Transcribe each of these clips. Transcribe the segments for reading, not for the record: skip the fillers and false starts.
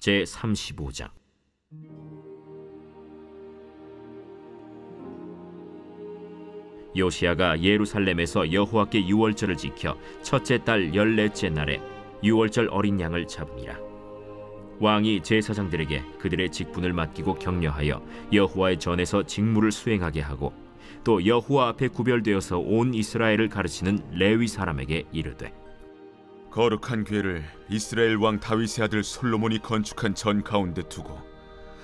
제35장. 요시야가 예루살렘에서 여호와께 유월절을 지켜 첫째 달 14째 날에 유월절 어린 양을 잡으니라. 왕이 제사장들에게 그들의 직분을 맡기고 격려하여 여호와의 전에서 직무를 수행하게 하고, 또 여호와 앞에 구별되어서 온 이스라엘을 가르치는 레위 사람에게 이르되, 거룩한 궤를 이스라엘 왕 다윗의 아들 솔로몬이 건축한 전 가운데 두고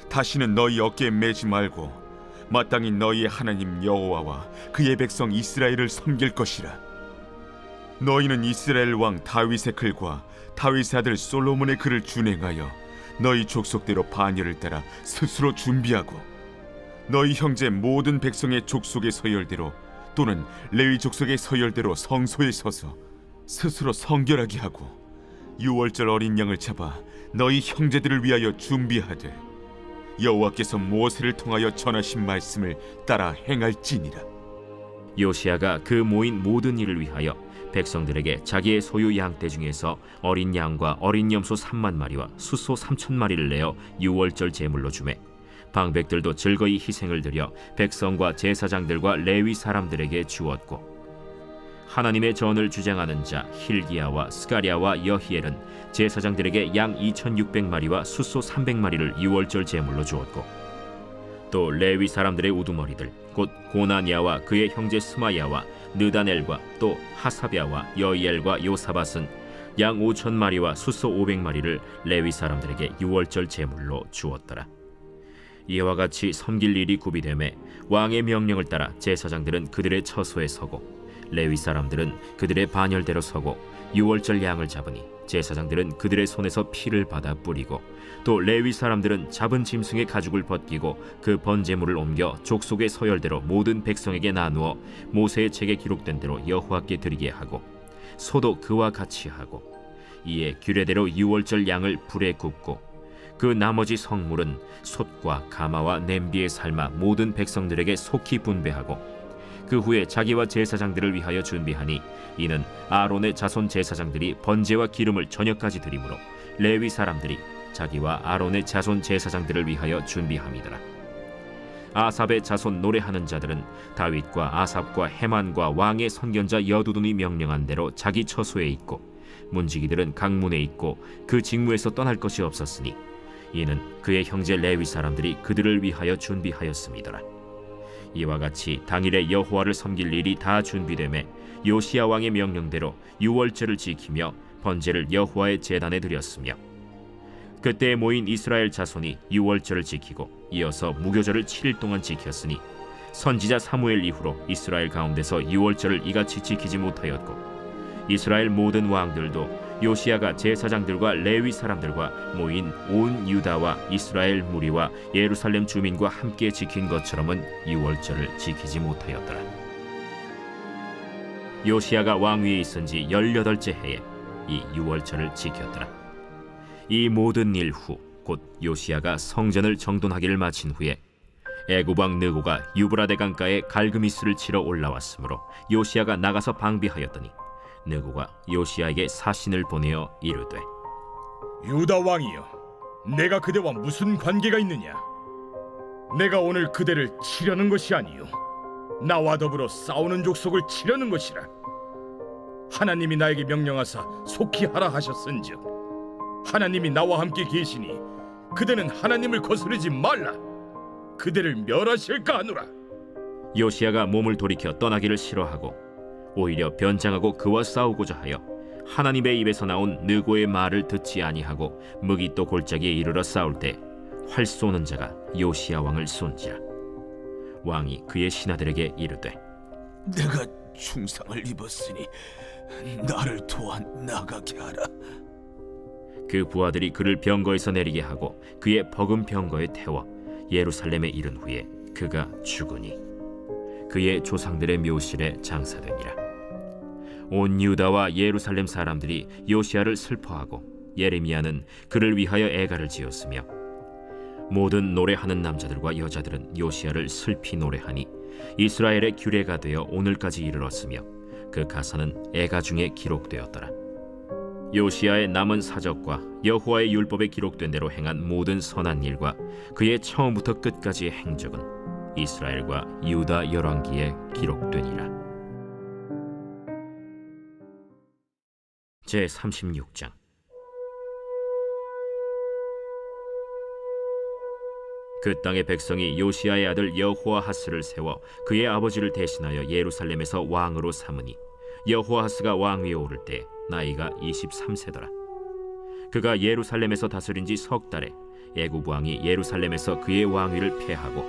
다시는 너희 어깨에 매지 말고 마땅히 너희의 하나님 여호와와 그의 백성 이스라엘을 섬길 것이라. 너희는 이스라엘 왕 다윗의 글과 다윗의 아들 솔로몬의 글을 준행하여 너희 족속대로 반열을 따라 스스로 준비하고, 너희 형제 모든 백성의 족속의 서열대로 또는 레위 족속의 서열대로 성소에 서서 스스로 성결하게 하고, 유월절 어린 양을 잡아 너희 형제들을 위하여 준비하되 여호와께서 모세를 통하여 전하신 말씀을 따라 행할지니라. 요시야가 그 모인 모든 일을 위하여 백성들에게 자기의 소유 양떼 중에서 어린 양과 어린 염소 3만 마리와 숫소 3천 마리를 내어 유월절 제물로 주매, 방백들도 즐거이 희생을 드려 백성과 제사장들과 레위 사람들에게 주었고, 하나님의 전을 주장하는 자 힐기야와 스가랴와 여히엘은 제사장들에게 양 2,600마리와 숫소 300마리를 유월절 제물로 주었고, 또 레위 사람들의 우두머리들 곧 고나니아와 그의 형제 스마야와 느다넬과 또 하사랴와 여이엘과 요사밧은 양 5,000마리와 숫소 500마리를 레위 사람들에게 유월절 제물로 주었더라. 이와 같이 섬길 일이 구비되매 왕의 명령을 따라 제사장들은 그들의 처소에 서고 레위 사람들은 그들의 반열대로 서고 유월절 양을 잡으니 제사장들은 그들의 손에서 피를 받아 뿌리고, 또 레위 사람들은 잡은 짐승의 가죽을 벗기고 그 번제물을 옮겨 족속의 서열대로 모든 백성에게 나누어 모세의 책에 기록된 대로 여호와께 드리게 하고, 소도 그와 같이 하고, 이에 규례대로 유월절 양을 불에 굽고, 그 나머지 성물은 솥과 가마와 냄비에 삶아 모든 백성들에게 속히 분배하고, 그 후에 자기와 제사장들을 위하여 준비하니, 이는 아론의 자손 제사장들이 번제와 기름을 저녁까지 드리므로 레위 사람들이 자기와 아론의 자손 제사장들을 위하여 준비함이더라. 아삽의 자손 노래하는 자들은 다윗과 아삽과 헤만과 왕의 선견자 여두둔이 명령한 대로 자기 처소에 있고, 문지기들은 각 문에 있고 그 직무에서 떠날 것이 없었으니, 이는 그의 형제 레위 사람들이 그들을 위하여 준비하였음이더라. 이와 같이 당일에 여호와를 섬길 일이 다 준비되매 요시야 왕의 명령대로 유월절을 지키며 번제를 여호와의 제단에 드렸으며, 그때 모인 이스라엘 자손이 유월절을 지키고 이어서 무교절을 7일 동안 지켰으니, 선지자 사무엘 이후로 이스라엘 가운데서 유월절을 이같이 지키지 못하였고, 이스라엘 모든 왕들도 요시야가 제사장들과 레위 사람들과 모인 온 유다와 이스라엘 무리와 예루살렘 주민과 함께 지킨 것처럼은 유월절을 지키지 못하였더라. 요시야가 왕위에 있은 지 18째 해에 이 유월절을 지켰더라. 이 모든 일 후 곧 요시야가 성전을 정돈하기를 마친 후에 애굽 왕 느고가 유브라데 강가에 갈그미스를 치러 올라왔으므로 요시야가 나가서 방비하였더니, 느고가 요시야에게 사신을 보내어 이르되, 유다 왕이여, 내가 그대와 무슨 관계가 있느냐? 내가 오늘 그대를 치려는 것이 아니요 나와 더불어 싸우는 족속을 치려는 것이라. 하나님이 나에게 명령하사 속히 하라 하셨은즉 하나님이 나와 함께 계시니 그대는 하나님을 거스르지 말라. 그대를 멸하실까 하노라. 요시야가 몸을 돌이켜 떠나기를 싫어하고 오히려 변장하고 그와 싸우고자 하여 하나님의 입에서 나온 느고의 말을 듣지 아니하고 무기또 골짜기에 이르러 싸울 때 활 쏘는 자가 요시야 왕을 쏜지라. 왕이 그의 신하들에게 이르되, 내가 중상을 입었으니 나를 도와 나가게 하라. 그 부하들이 그를 병거에서 내리게 하고 그의 버금 병거에 태워 예루살렘에 이른 후에 그가 죽으니 그의 조상들의 묘실에 장사되니라. 온 유다와 예루살렘 사람들이 요시야를 슬퍼하고 예레미야는 그를 위하여 애가를 지었으며, 모든 노래하는 남자들과 여자들은 요시야를 슬피 노래하니 이스라엘의 규례가 되어 오늘까지 이르렀으며 그 가사는 애가 중에 기록되었더라. 요시야의 남은 사적과 여호와의 율법에 기록된 대로 행한 모든 선한 일과 그의 처음부터 끝까지의 행적은 이스라엘과 유다 열왕기에 기록되니라. 제 36장. 그 땅의 백성이 요시야의 아들 여호아하스를 세워 그의 아버지를 대신하여 예루살렘에서 왕으로 삼으니 여호아하스가 왕위에 오를 때 나이가 23세더라. 그가 예루살렘에서 다스린 지 석 달에 애굽 왕이 예루살렘에서 그의 왕위를 폐하고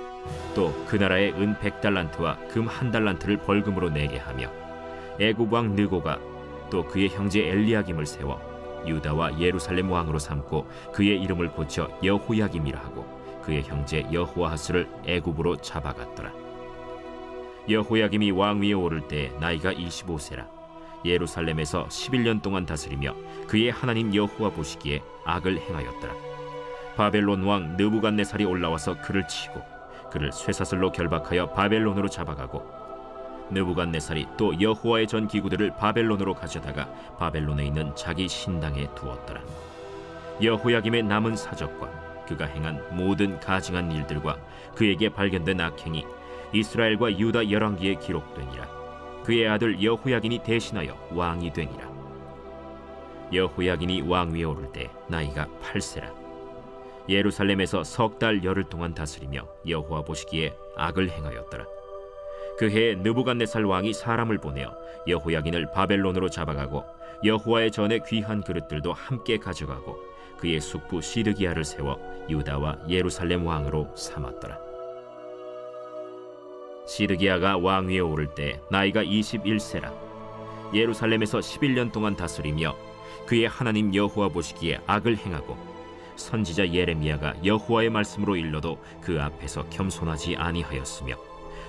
또 그 나라의 은 100달란트와 금 1달란트를 벌금으로 내게 하며 애굽 왕 느고가 또 그의 형제 엘리야김을 세워 유다와 예루살렘 왕으로 삼고 그의 이름을 고쳐 여호야김이라 하고 그의 형제 여호아하스를 애굽으로 잡아갔더라. 여호야김이 왕위에 오를 때 나이가 25세라. 예루살렘에서 11년 동안 다스리며 그의 하나님 여호와 보시기에 악을 행하였더라. 바벨론 왕 느부갓네살이 올라와서 그를 치고 그를 쇠사슬로 결박하여 바벨론으로 잡아가고 느부갓네살이 또 여호와의 전 기구들을 바벨론으로 가져다가 바벨론에 있는 자기 신당에 두었더라. 여호야김의 남은 사적과 그가 행한 모든 가증한 일들과 그에게 발견된 악행이 이스라엘과 유다 열왕기에 기록되니라. 그의 아들 여호야긴이 대신하여 왕이 되니라. 여호야긴이 왕위에 오를 때 나이가 8세라. 예루살렘에서 석 달 열흘 동안 다스리며 여호와 보시기에 악을 행하였더라. 그 해에 느부갓네살 왕이 사람을 보내어 여호야긴을 바벨론으로 잡아가고 여호와의 전에 귀한 그릇들도 함께 가져가고 그의 숙부 시드기야를 세워 유다와 예루살렘 왕으로 삼았더라. 시드기야가 왕위에 오를 때 나이가 21세라. 예루살렘에서 11년 동안 다스리며 그의 하나님 여호와 보시기에 악을 행하고 선지자 예레미야가 여호와의 말씀으로 일러도 그 앞에서 겸손하지 아니하였으며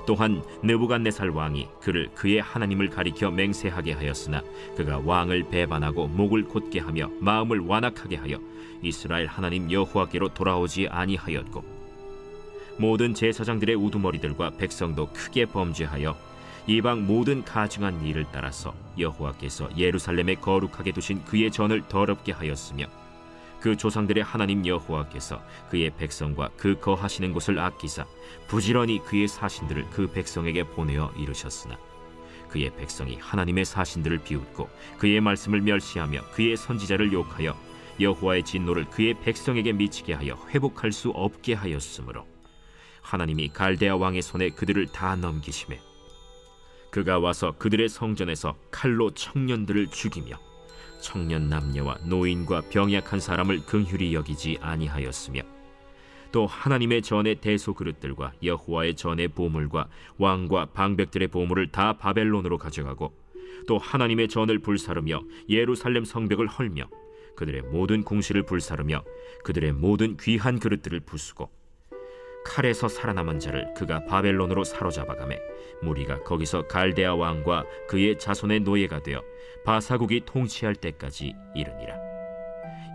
또한 느부갓네살 왕이 그를 그의 하나님을 가리켜 맹세하게 하였으나 그가 왕을 배반하고 목을 곧게 하며 마음을 완악하게 하여 이스라엘 하나님 여호와께로 돌아오지 아니하였고 모든 제사장들의 우두머리들과 백성도 크게 범죄하여 이방 모든 가증한 일을 따라서 여호와께서 예루살렘에 거룩하게 두신 그의 전을 더럽게 하였으며 그 조상들의 하나님 여호와께서 그의 백성과 그 거하시는 곳을 아끼사 부지런히 그의 사신들을 그 백성에게 보내어 이르셨으나 그의 백성이 하나님의 사신들을 비웃고 그의 말씀을 멸시하며 그의 선지자를 욕하여 여호와의 진노를 그의 백성에게 미치게 하여 회복할 수 없게 하였으므로 하나님이 갈대아 왕의 손에 그들을 다 넘기시매 그가 와서 그들의 성전에서 칼로 청년들을 죽이며 청년 남녀와 노인과 병약한 사람을 긍휼히 여기지 아니하였으며 또 하나님의 전의 대소 그릇들과 여호와의 전의 보물과 왕과 방백들의 보물을 다 바벨론으로 가져가고 또 하나님의 전을 불사르며 예루살렘 성벽을 헐며 그들의 모든 궁실을 불사르며 그들의 모든 귀한 그릇들을 부수고 칼에서 살아남은 자를 그가 바벨론으로 사로잡아가매 무리가 거기서 갈대아 왕과 그의 자손의 노예가 되어 바사국이 통치할 때까지 이르니라.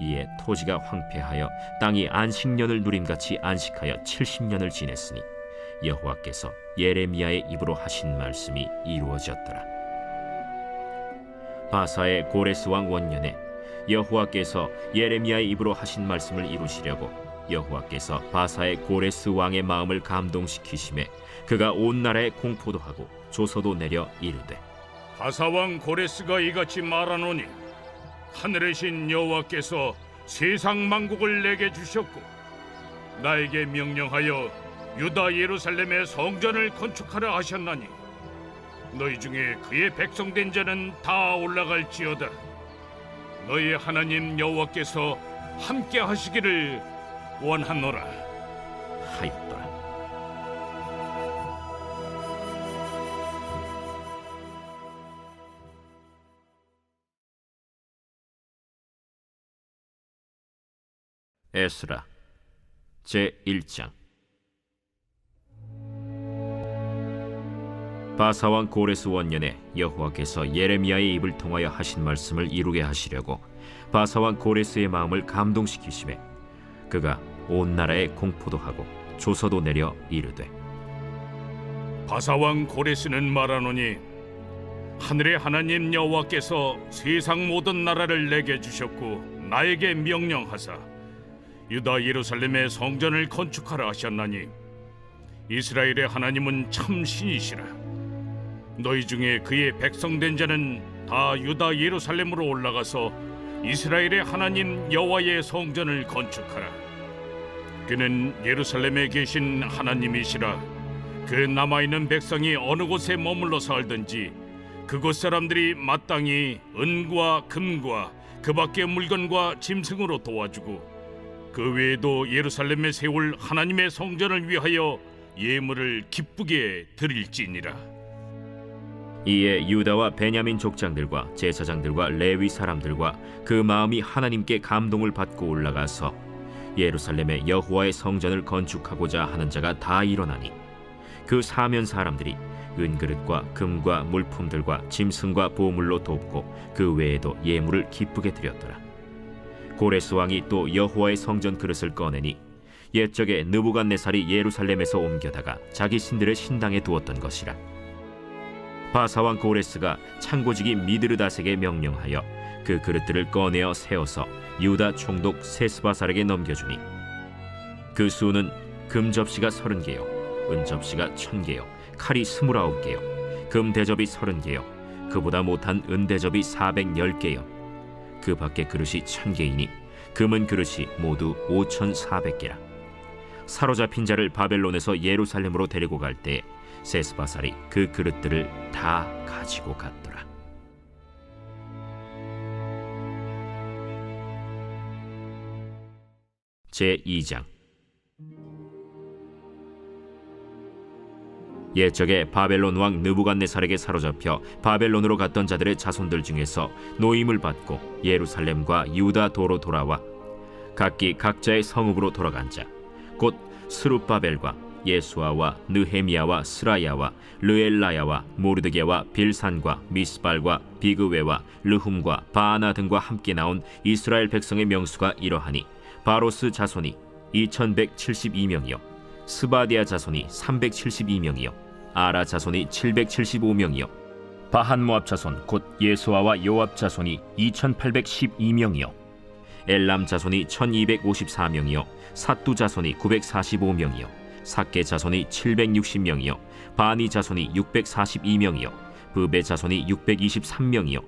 이에 토지가 황폐하여 땅이 안식년을 누림같이 안식하여 70년을 지냈으니 여호와께서 예레미야의 입으로 하신 말씀이 이루어졌더라. 바사의 고레스 왕 원년에 여호와께서 예레미야의 입으로 하신 말씀을 이루시려고 여호와께서 바사의 고레스 왕의 마음을 감동시키심에 그가 온 나라에 공포도 하고 조서도 내려 이르되 바사왕 고레스가 이같이 말하노니 하늘의 신 여호와께서 세상 만국을 내게 주셨고 나에게 명령하여 유다 예루살렘의 성전을 건축하라 하셨나니 너희 중에 그의 백성된 자는 다 올라갈지어다. 너희 하나님 여호와께서 함께 하시기를 원하노라 하였더라. 에스라 제1장. 바사왕 고레스 원년에 여호와께서 예레미야의 입을 통하여 하신 말씀을 이루게 하시려고 바사왕 고레스의 마음을 감동시키심에 그가 온 나라에 공포도 하고 조서도 내려 이르되 바사왕 고레스는 말하노니 하늘의 하나님 여호와께서 세상 모든 나라를 내게 주셨고 나에게 명령하사 유다 예루살렘의 성전을 건축하라 하셨나니 이스라엘의 하나님은 참 신이시라. 너희 중에 그의 백성된 자는 다 유다 예루살렘으로 올라가서 이스라엘의 하나님 여호와의 성전을 건축하라. 그는 예루살렘에 계신 하나님이시라. 그 남아있는 백성이 어느 곳에 머물러 살든지 그곳 사람들이 마땅히 은과 금과 그 밖의 물건과 짐승으로 도와주고 그 외에도 예루살렘에 세울 하나님의 성전을 위하여 예물을 기쁘게 드릴지니라. 이에 유다와 베냐민 족장들과 제사장들과 레위 사람들과 그 마음이 하나님께 감동을 받고 올라가서 예루살렘에 여호와의 성전을 건축하고자 하는 자가 다 일어나니 그 사면 사람들이 은그릇과 금과 물품들과 짐승과 보물로 돕고 그 외에도 예물을 기쁘게 드렸더라. 고레스 왕이 또 여호와의 성전 그릇을 꺼내니 옛적에 느부갓네살이 예루살렘에서 옮겨다가 자기 신들의 신당에 두었던 것이라. 바사왕 고레스가 창고지기 미드르다색에 명령하여 그 그릇들을 꺼내어 세워서 유다 총독 세스바살에게 넘겨주니 그 수는 금 접시가 30개요 은 접시가 1000개요 칼이 29개요 금 대접이 30개요 그보다 못한 은 대접이 410개요 그 밖에 그릇이 1000개이니 금은 그릇이 모두 5400개라. 사로잡힌 자를 바벨론에서 예루살렘으로 데리고 갈 때 세스바살이 그 그릇들을 다 가지고 갔더라. 제2장. 옛적에 바벨론 왕 느부갓네살에게 사로잡혀 바벨론으로 갔던 자들의 자손들 중에서 노임을 받고 예루살렘과 유다 도로 돌아와 각기 각자의 성읍으로 돌아간 자 곧 스룹바벨과 예수아와 느헤미야와 스라야와 르엘라야와 모르드게와 빌산과 미스발과 비그웨와 르훔과 바아나 등과 함께 나온 이스라엘 백성의 명수가 이러하니 바로스 자손이 2172명이요 스바디아 자손이 372명이요 아라 자손이 775명이요 바한모압 자손 곧 예수아와 요압 자손이 2812명이요 엘람 자손이 1254명이요 삿두 자손이 945명이요 삭게 자손이 760명이요 바니 자손이 642명이요 브베 자손이 623명이요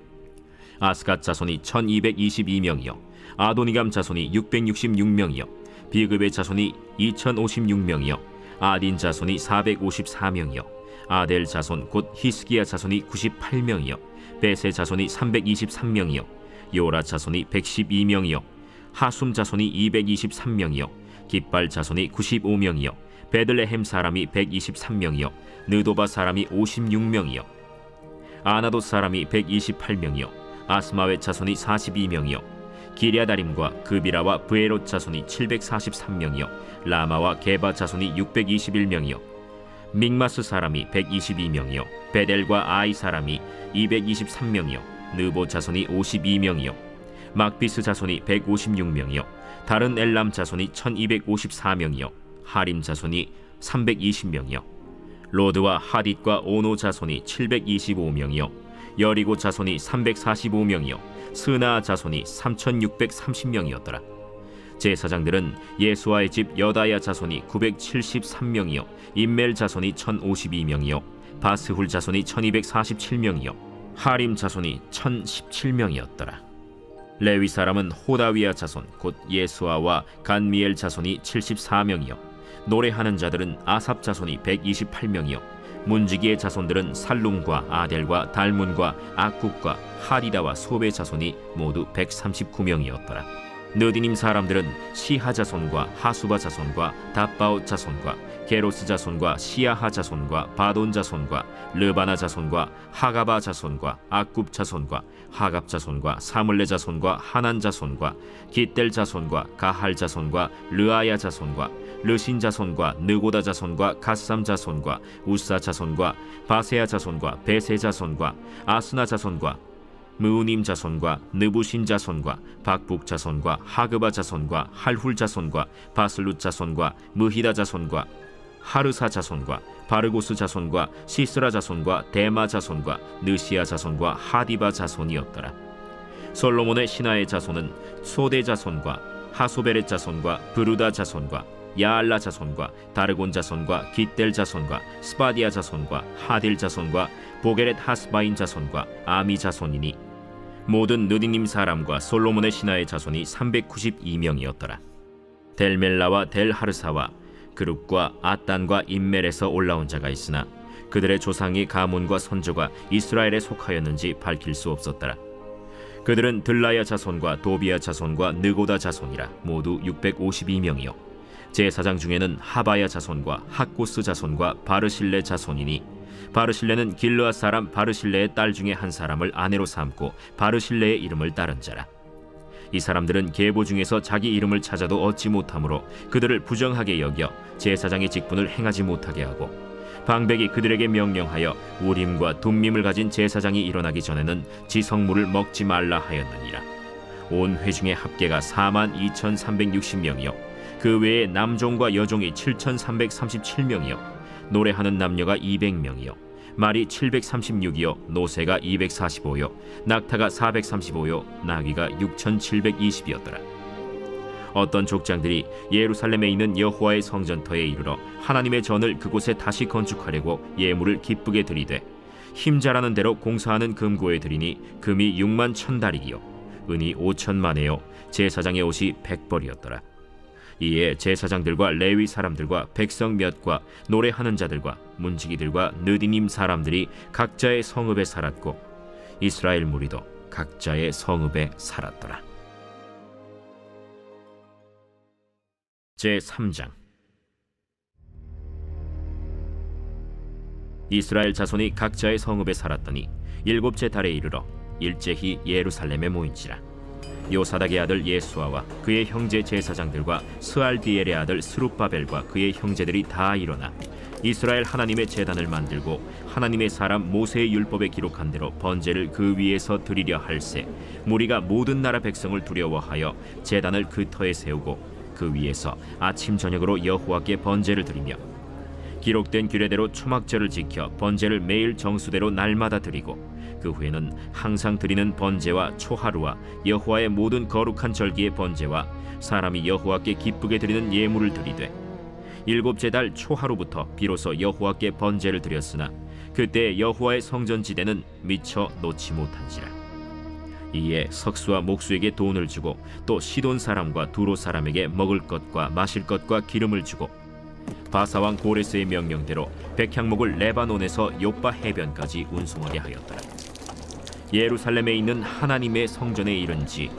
아스갓 자손이 1222명이요 아도니감 자손이 666명이요 비그베 자손이 2056명이요 아딘 자손이 454명이요 아델 자손 곧 히스기야 자손이 98명이요 베세 자손이 323명이요 요라 자손이 112명이요 하숨 자손이 223명이요 깃발 자손이 95명이요 베들레헴 사람이 123명이요 느도바 사람이 56명이요 아나돗 사람이 128명이요 아스마웻 자손이 42명이요 기랴다림과 그비라와 브에롯 자손이 743명이요 라마와 게바 자손이 621명이요 믹마스 사람이 122명이요 베델과 아이 사람이 223명이요 느보 자손이 52명이요 막비스 자손이 156명이요 다른 엘람 자손이 1254명이요 하림 자손이 320명이요 로드와 하딧과 오노 자손이 725명이요 여리고 자손이 345명이요 스나 자손이 3630명이었더라. 제사장들은 예수아의 집 여다야 자손이 973명이요 임멜 자손이 1052명이요 바스훌 자손이 1247명이요 하림 자손이 1017명이었더라. 레위 사람은 호다위야 자손 곧 예수아와 간미엘 자손이 74명이요 노래하는 자들은 아삽 자손이 128명이요 문지기의 자손들은 살룸과 아델과 달문과 악국과 하리다와 소베 자손이 모두 139명이었더라. 느디님 사람들은 시하 자손과 하수바 자손과 답바옷 자손과 게로스 자손과 시야하 자손과 바돈 자손과 르바나 자손과 하가바 자손과 악굽 자손과 하갑 자손과 사물레 자손과 하난 자손과 깃델 자손과 가할 자손과 르아야 자손과 르신 자손과 느고다 자손과 갓삼 자손과 우사 자손과 바세야 자손과 베세 자손과 아스나 자손과 무우님 자손과 느부신 자손과 박북 자손과 하그바 자손과 할훌 자손과 바슬룻 자손과 무히다 자손과 하르사 자손과 바르고스 자손과 시스라 자손과 데마 자손과 느시아 자손과 하디바 자손이었더라. 솔로몬의 신하의 자손은 소대 자손과 하소베렛 자손과 브루다 자손과 야알라 자손과 다르곤 자손과 깃델 자손과 스바디아 자손과 하딜 자손과 보게렛 하스바인 자손과 아미 자손이니 모든 느디님 사람과 솔로몬의 신하의 자손이 392명이었더라. 델멜라와 델하르사와 그룹과 아단과 임멜에서 올라온 자가 있으나 그들의 조상이 가문과 선조가 이스라엘에 속하였는지 밝힐 수 없었더라. 그들은 들라야 자손과 도비야 자손과 느고다 자손이라 모두 652명이요 제사장 중에는 하바야 자손과 학고스 자손과 바르실레 자손이니 바르실레는 길르앗 사람 바르실레의 딸 중에 한 사람을 아내로 삼고 바르실레의 이름을 따른 자라. 이 사람들은 계보 중에서 자기 이름을 찾아도 얻지 못하므로 그들을 부정하게 여겨 제사장의 직분을 행하지 못하게 하고 방백이 그들에게 명령하여 우림과 둠밈을 가진 제사장이 일어나기 전에는 지성물을 먹지 말라 하였느니라. 온 회중의 합계가 42,360명이요 그 외에 남종과 여종이 7,337명이요 노래하는 남녀가 200명이요 말이 736이요 노새가 245요 낙타가 435요 나귀가 6,720이었더라. 어떤 족장들이 예루살렘에 있는 여호와의 성전터에 이르러 하나님의 전을 그곳에 다시 건축하려고 예물을 기쁘게 드리되 힘자라는 대로 공사하는 금고에 드리니 금이 6만 1,000다리기요 은이 5,000만에요 제사장의 옷이 100벌이었더라. 이에 제사장들과 레위 사람들과 백성 몇과 노래하는 자들과 문지기들과 느디님 사람들이 각자의 성읍에 살았고 이스라엘 무리도 각자의 성읍에 살았더라. 제3장 이스라엘 자손이 각자의 성읍에 살았더니 7째 달에 이르러 일제히 예루살렘에 모인지라. 요사닥의 아들 예수아와 그의 형제 제사장들과 스알디엘의 아들 스룹바벨과 그의 형제들이 다 일어나 이스라엘 하나님의 제단을 만들고 하나님의 사람 모세의 율법에 기록한 대로 번제를 그 위에서 드리려 할새 무리가 모든 나라 백성을 두려워하여 제단을 그 터에 세우고 그 위에서 아침 저녁으로 여호와께 번제를 드리며 기록된 규례대로 초막절을 지켜 번제를 매일 정수대로 날마다 드리고 그 후에는 항상 드리는 번제와 초하루와 여호와의 모든 거룩한 절기의 번제와 사람이 여호와께 기쁘게 드리는 예물을 드리되 7째 달 초하루부터 비로소 여호와께 번제를 드렸으나 그때 여호와의 성전지대는 미처 놓지 못한지라. 이에 석수와 목수에게 돈을 주고 또 시돈 사람과 두로 사람에게 먹을 것과 마실 것과 기름을 주고 바사왕 고레스의 명령대로 백향목을 레바논에서 요빠 해변까지 운송하게 하였더라. 예루살렘에 있는 하나님의 성전에 이른 지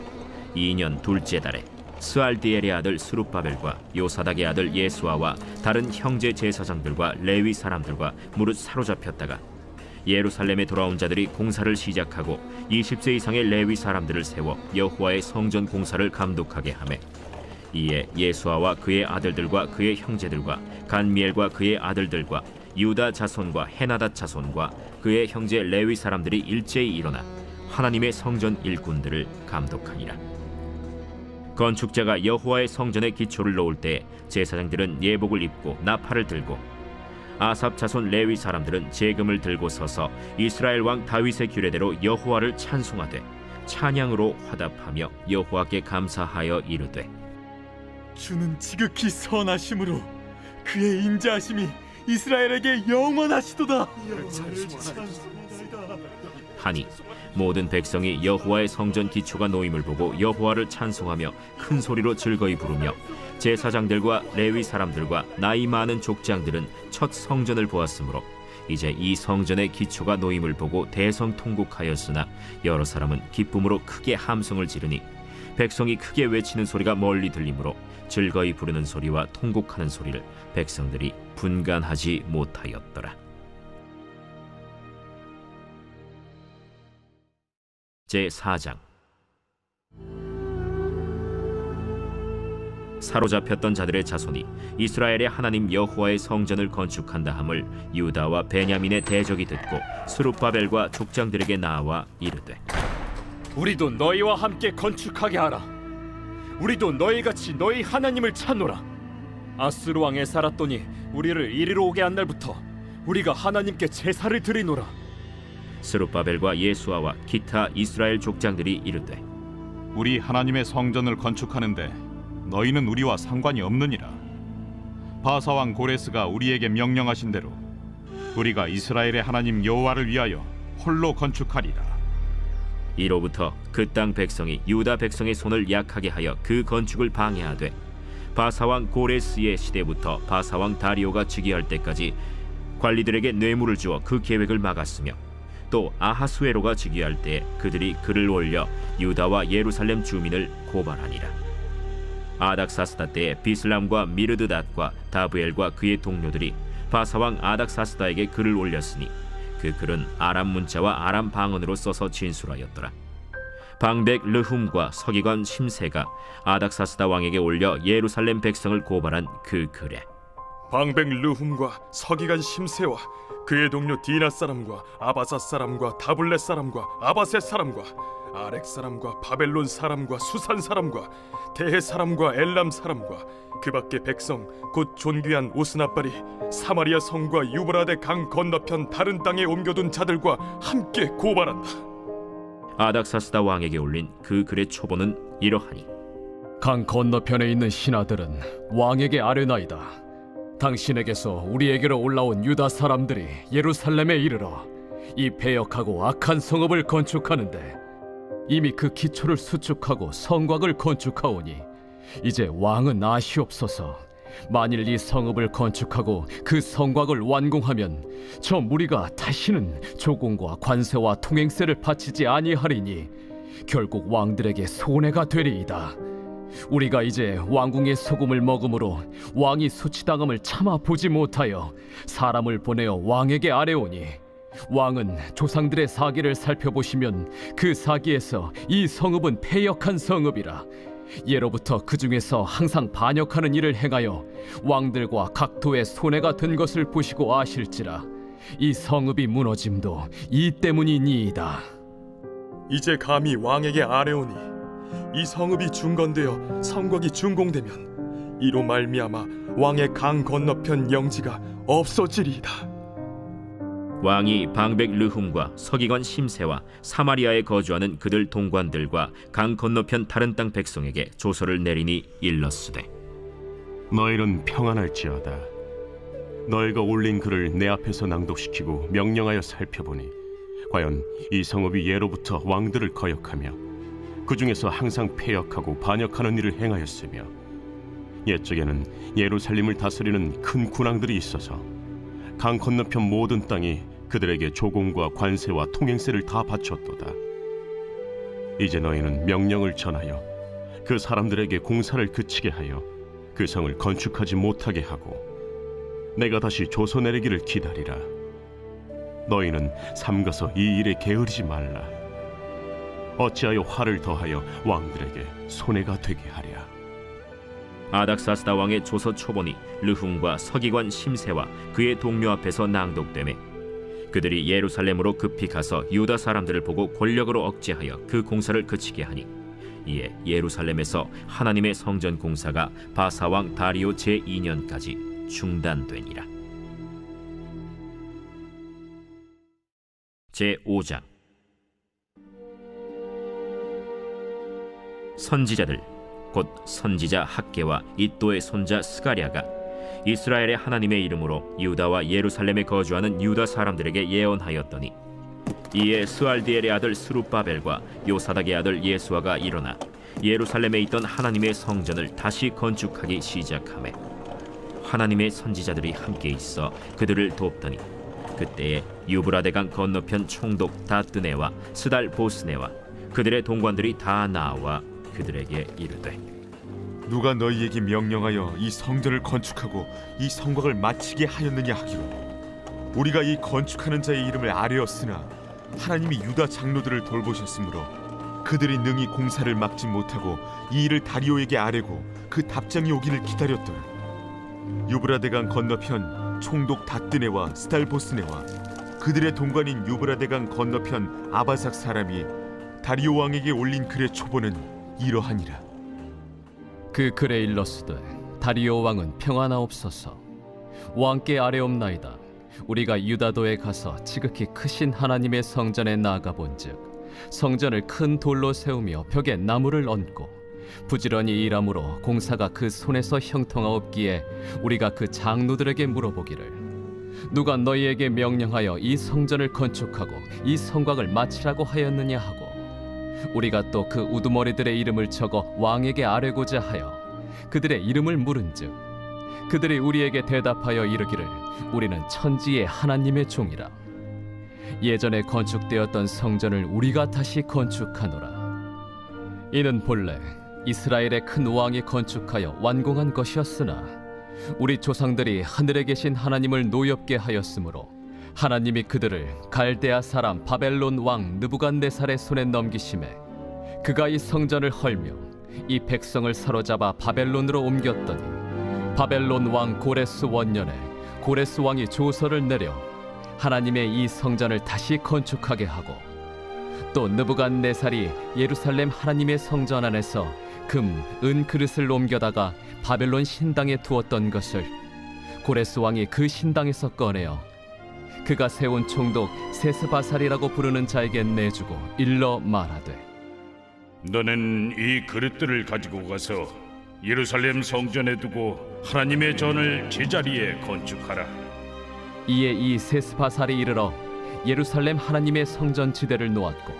2년 둘째 달에 스알디엘의 아들 스룹바벨과 요사닥의 아들 예수아와 다른 형제 제사장들과 레위 사람들과 무릇 사로잡혔다가 예루살렘에 돌아온 자들이 공사를 시작하고 20세 이상의 레위 사람들을 세워 여호와의 성전 공사를 감독하게 하매 이에 예수아와 그의 아들들과 그의 형제들과 간미엘과 그의 아들들과 유다 자손과 헤나닷 자손과 그의 형제 레위 사람들이 일제히 일어나 하나님의 성전 일꾼들을 감독하니라. 건축자가 여호와의 성전에 기초를 놓을 때 제사장들은 예복을 입고 나팔을 들고 아삽 자손 레위 사람들은 제금을 들고 서서 이스라엘 왕 다윗의 규례대로 여호와를 찬송하되 찬양으로 화답하며 여호와께 감사하여 이르되 주는 지극히 선하심으로 그의 인자하심이 이스라엘에게 영원하시도다. 하니 모든 백성이 여호와의 성전 기초가 놓임을 보고 여호와를 찬송하며 큰 소리로 즐거이 부르며 제사장들과 레위 사람들과 나이 많은 족장들은 첫 성전을 보았으므로 이제 이 성전의 기초가 놓임을 보고 대성통곡하였으나 여러 사람은 기쁨으로 크게 함성을 지르니 백성이 크게 외치는 소리가 멀리 들리므로 즐거이 부르는 소리와 통곡하는 소리를 백성들이 분간하지 못하였더라. 제4장 사로잡혔던 자들의 자손이 이스라엘의 하나님 여호와의 성전을 건축한다 함을 유다와 베냐민의 대적이 듣고 스룹바벨과 족장들에게 나와 이르되 우리도 너희와 함께 건축하게 하라. 우리도 너희같이 너희 하나님을 찾노라. 아스루 왕에 살았더니 우리를 이리로 오게 한 날부터 우리가 하나님께 제사를 드리노라. 스룹바벨과 예수아와 기타 이스라엘 족장들이 이르되 우리 하나님의 성전을 건축하는데 너희는 우리와 상관이 없느니라. 바사왕 고레스가 우리에게 명령하신 대로 우리가 이스라엘의 하나님 여호와를 위하여 홀로 건축하리라. 이로부터 그 땅 백성이 유다 백성의 손을 약하게 하여 그 건축을 방해하되 바사왕 고레스의 시대부터 바사왕 다리오가 즉위할 때까지 관리들에게 뇌물을 주어 그 계획을 막았으며 또 아하수에로가 즉위할 때 그들이 글을 올려 유다와 예루살렘 주민을 고발하니라. 아닥사스다 때에 비슬람과 미르드닷과 다브엘과 그의 동료들이 바사왕 아닥사스다에게 글을 올렸으니 그 글은 아람 문자와 아람 방언으로 써서 진술하였더라. 방백 르훔과 서기관 심세가 아닥사스다 왕에게 올려 예루살렘 백성을 고발한 그 글에 방백 르훔과 서기관 심세와 그의 동료 디나 사람과 아바사 사람과 다블렛 사람과 아바셋 사람과 아렉 사람과 바벨론 사람과 수산 사람과 대해 사람과 엘람 사람과 그 밖의 백성 곧 존귀한 오스나발이 사마리아 성과 유브라데 강 건너편 다른 땅에 옮겨둔 자들과 함께 고발한다. 아닥사스다 왕에게 올린 그 글의 초본은 이러하니 강 건너편에 있는 신하들은 왕에게 아뢰나이다. 당신에게서 우리에게로 올라온 유다 사람들이 예루살렘에 이르러 이 패역하고 악한 성읍을 건축하는데 이미 그 기초를 수축하고 성곽을 건축하오니 이제 왕은 아시옵소서. 만일 이 성읍을 건축하고 그 성곽을 완공하면 저 무리가 다시는 조공과 관세와 통행세를 바치지 아니하리니 결국 왕들에게 손해가 되리이다. 우리가 이제 왕궁의 소금을 먹음으로 왕이 수치당함을 참아 보지 못하여 사람을 보내어 왕에게 아뢰오니 왕은 조상들의 사기를 살펴보시면 그 사기에서 이 성읍은 패역한 성읍이라. 예로부터 그 중에서 항상 반역하는 일을 행하여 왕들과 각도의 손해가 된 것을 보시고 아실지라. 이 성읍이 무너짐도 이 때문이니이다. 이제 감히 왕에게 아뢰오니 이 성읍이 중건되어 성곽이 준공되면 이로 말미암아 왕의 강 건너편 영지가 없어지리이다. 왕이 방백 르훔과 서기관 심세와 사마리아에 거주하는 그들 동관들과 강 건너편 다른 땅 백성에게 조서를 내리니 일렀으되 너희는 평안할지어다. 너희가 올린 글을 내 앞에서 낭독시키고 명령하여 살펴보니 과연 이 성읍이 예로부터 왕들을 거역하며 그 중에서 항상 패역하고 반역하는 일을 행하였으며 옛적에는 예루살렘을 다스리는 큰 군왕들이 있어서 강 건너편 모든 땅이 그들에게 조공과 관세와 통행세를 다 바쳤도다. 이제 너희는 명령을 전하여 그 사람들에게 공사를 그치게 하여 그 성을 건축하지 못하게 하고 내가 다시 조서 내리기를 기다리라. 너희는 삼가서 이 일에 게으르지 말라. 어찌하여 화를 더하여 왕들에게 손해가 되게 하랴. 아닥사스다 왕의 조서 초본이 르훔과 서기관 심세와 그의 동료 앞에서 낭독되매 그들이 예루살렘으로 급히 가서 유다 사람들을 보고 권력으로 억제하여 그 공사를 그치게 하니 이에 예루살렘에서 하나님의 성전 공사가 바사왕 다리오 제2년까지 중단되니라. 제5장 선지자들 곧 선지자 학개와 이또의 손자 스가랴가 이스라엘의 하나님의 이름으로 유다와 예루살렘에 거주하는 유다 사람들에게 예언하였더니 이에 스알디엘의 아들 스룹바벨과 요사닥의 아들 예수아가 일어나 예루살렘에 있던 하나님의 성전을 다시 건축하기 시작하매 하나님의 선지자들이 함께 있어 그들을 돕더니 그때에 유브라데강 건너편 총독 다뜨네와 스달 보스네와 그들의 동관들이 다 나와 그들에게 이르되 누가 너희에게 명령하여 이 성전을 건축하고 이 성곽을 마치게 하였느냐 하기로 우리가 이 건축하는 자의 이름을 아뢰었으나 하나님이 유다 장로들을 돌보셨으므로 그들이 능히 공사를 막지 못하고 이 일을 다리오에게 아뢰고 그 답장이 오기를 기다렸더라. 유브라데강 건너편 총독 다뜨네와 스달보스네와 그들의 동관인 유브라데강 건너편 아바삭 사람이 다리오 왕에게 올린 글의 초본은 이러하니라. 그 글에 일렀으되 다리오 왕은 평안하옵소서. 왕께 아뢰옵나이다. 우리가 유다도에 가서 지극히 크신 하나님의 성전에 나아가 본즉 성전을 큰 돌로 세우며 벽에 나무를 얹고 부지런히 일함으로 공사가 그 손에서 형통하옵기에 우리가 그 장로들에게 물어보기를 누가 너희에게 명령하여 이 성전을 건축하고 이 성곽을 마치라고 하였느냐 하고 우리가 또 그 우두머리들의 이름을 적어 왕에게 아뢰고자 하여 그들의 이름을 물은즉 그들이 우리에게 대답하여 이르기를 우리는 천지의 하나님의 종이라 예전에 건축되었던 성전을 우리가 다시 건축하노라. 이는 본래 이스라엘의 큰 왕이 건축하여 완공한 것이었으나 우리 조상들이 하늘에 계신 하나님을 노엽게 하였으므로 하나님이 그들을 갈대아 사람 바벨론 왕 느부갓네살의 손에 넘기심에 그가 이 성전을 헐며 이 백성을 사로잡아 바벨론으로 옮겼더니 바벨론 왕 고레스 원년에 고레스 왕이 조서를 내려 하나님의 이 성전을 다시 건축하게 하고 또 느부갓네살이 예루살렘 하나님의 성전 안에서 금, 은 그릇을 옮겨다가 바벨론 신당에 두었던 것을 고레스 왕이 그 신당에서 꺼내어 그가 세운 총독 세스바살이라고 부르는 자에게 내주고 일러 말하되 너는 이 그릇들을 가지고 가서 예루살렘 성전에 두고 하나님의 전을 제자리에 건축하라. 이에 이 세스바살이 이르러 예루살렘 하나님의 성전 지대를 놓았고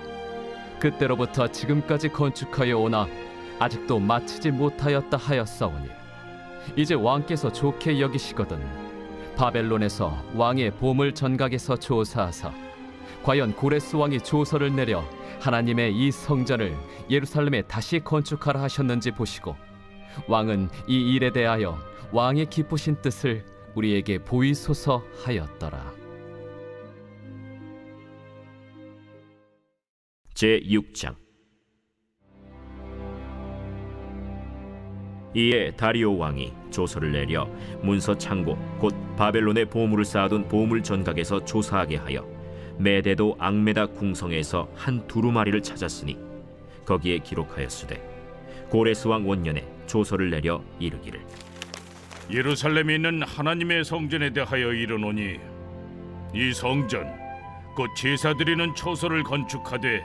그때로부터 지금까지 건축하여 오나 아직도 마치지 못하였다 하였사오니 이제 왕께서 좋게 여기시거든 바벨론에서 왕의 보물 전각에서 조사하사 과연 고레스 왕이 조서를 내려 하나님의 이 성전을 예루살렘에 다시 건축하라 하셨는지 보시고 왕은 이 일에 대하여 왕의 기쁘신 뜻을 우리에게 보이소서 하였더라. 제6장. 이에 다리오 왕이 조서를 내려 문서 창고 곧 바벨론의 보물을 쌓아둔 보물 전각에서 조사하게 하여 메데도 앙메다 궁성에서 한 두루마리를 찾았으니 거기에 기록하였으되 고레스 왕 원년에 조서를 내려 이르기를 예루살렘에 있는 하나님의 성전에 대하여 이르노니 이 성전 곧 제사드리는 처소를 건축하되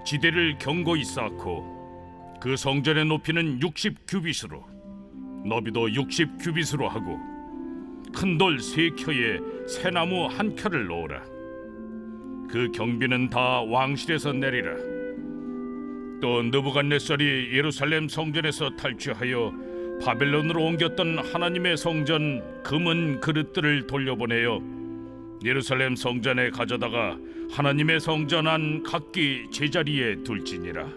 지대를 견고히 쌓고 그 성전의 높이는 60규빗으로 너비도 60규빗으로 하고 큰 돌 3켜에 새나무 1켜를 놓으라. 그 경비는 다 왕실에서 내리라. 또 느부갓네살이 예루살렘 성전에서 탈취하여 바벨론으로 옮겼던 하나님의 성전 금은 그릇들을 돌려보내어 예루살렘 성전에 가져다가 하나님의 성전 안 각기 제자리에 둘지니라.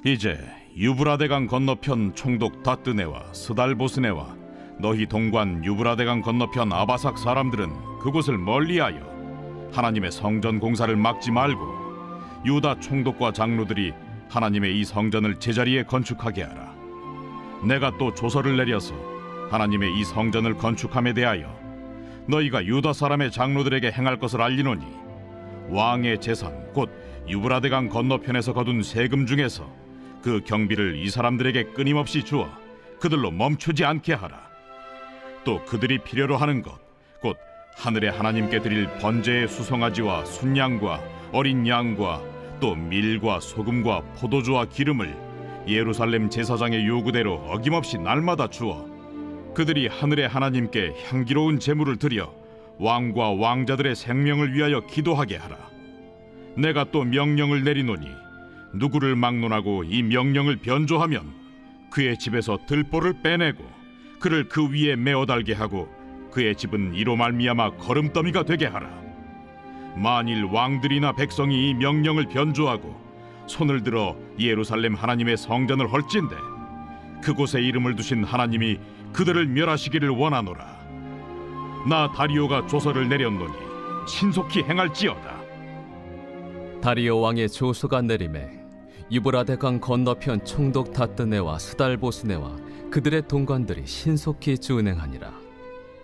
이제 유브라데강 건너편 총독 다뜨네와 스달보스네와 너희 동관 유브라데강 건너편 아바삭 사람들은 그곳을 멀리하여 하나님의 성전 공사를 막지 말고 유다 총독과 장로들이 하나님의 이 성전을 제자리에 건축하게 하라. 내가 또 조서를 내려서 하나님의 이 성전을 건축함에 대하여 너희가 유다 사람의 장로들에게 행할 것을 알리노니 왕의 재산 곧 유브라데강 건너편에서 거둔 세금 중에서 그 경비를 이 사람들에게 끊임없이 주어 그들로 멈추지 않게 하라. 또 그들이 필요로 하는 것 곧 하늘의 하나님께 드릴 번제의 수송아지와 순양과 어린 양과 또 밀과 소금과 포도주와 기름을 예루살렘 제사장의 요구대로 어김없이 날마다 주어 그들이 하늘의 하나님께 향기로운 제물을 드려 왕과 왕자들의 생명을 위하여 기도하게 하라. 내가 또 명령을 내리노니 누구를 막론하고 이 명령을 변조하면 그의 집에서 들보를 빼내고 그를 그 위에 메어 달게 하고 그의 집은 이로 말미암아 거름더미가 되게 하라. 만일 왕들이나 백성이 이 명령을 변조하고 손을 들어 예루살렘 하나님의 성전을 헐진대 그곳에 이름을 두신 하나님이 그들을 멸하시기를 원하노라. 나 다리오가 조서를 내렸노니 신속히 행할지어다. 다리오 왕의 조서가 내림에 유브라데강 건너편 총독 다뜨네와 스달보스네와 그들의 동관들이 신속히 준행하니라.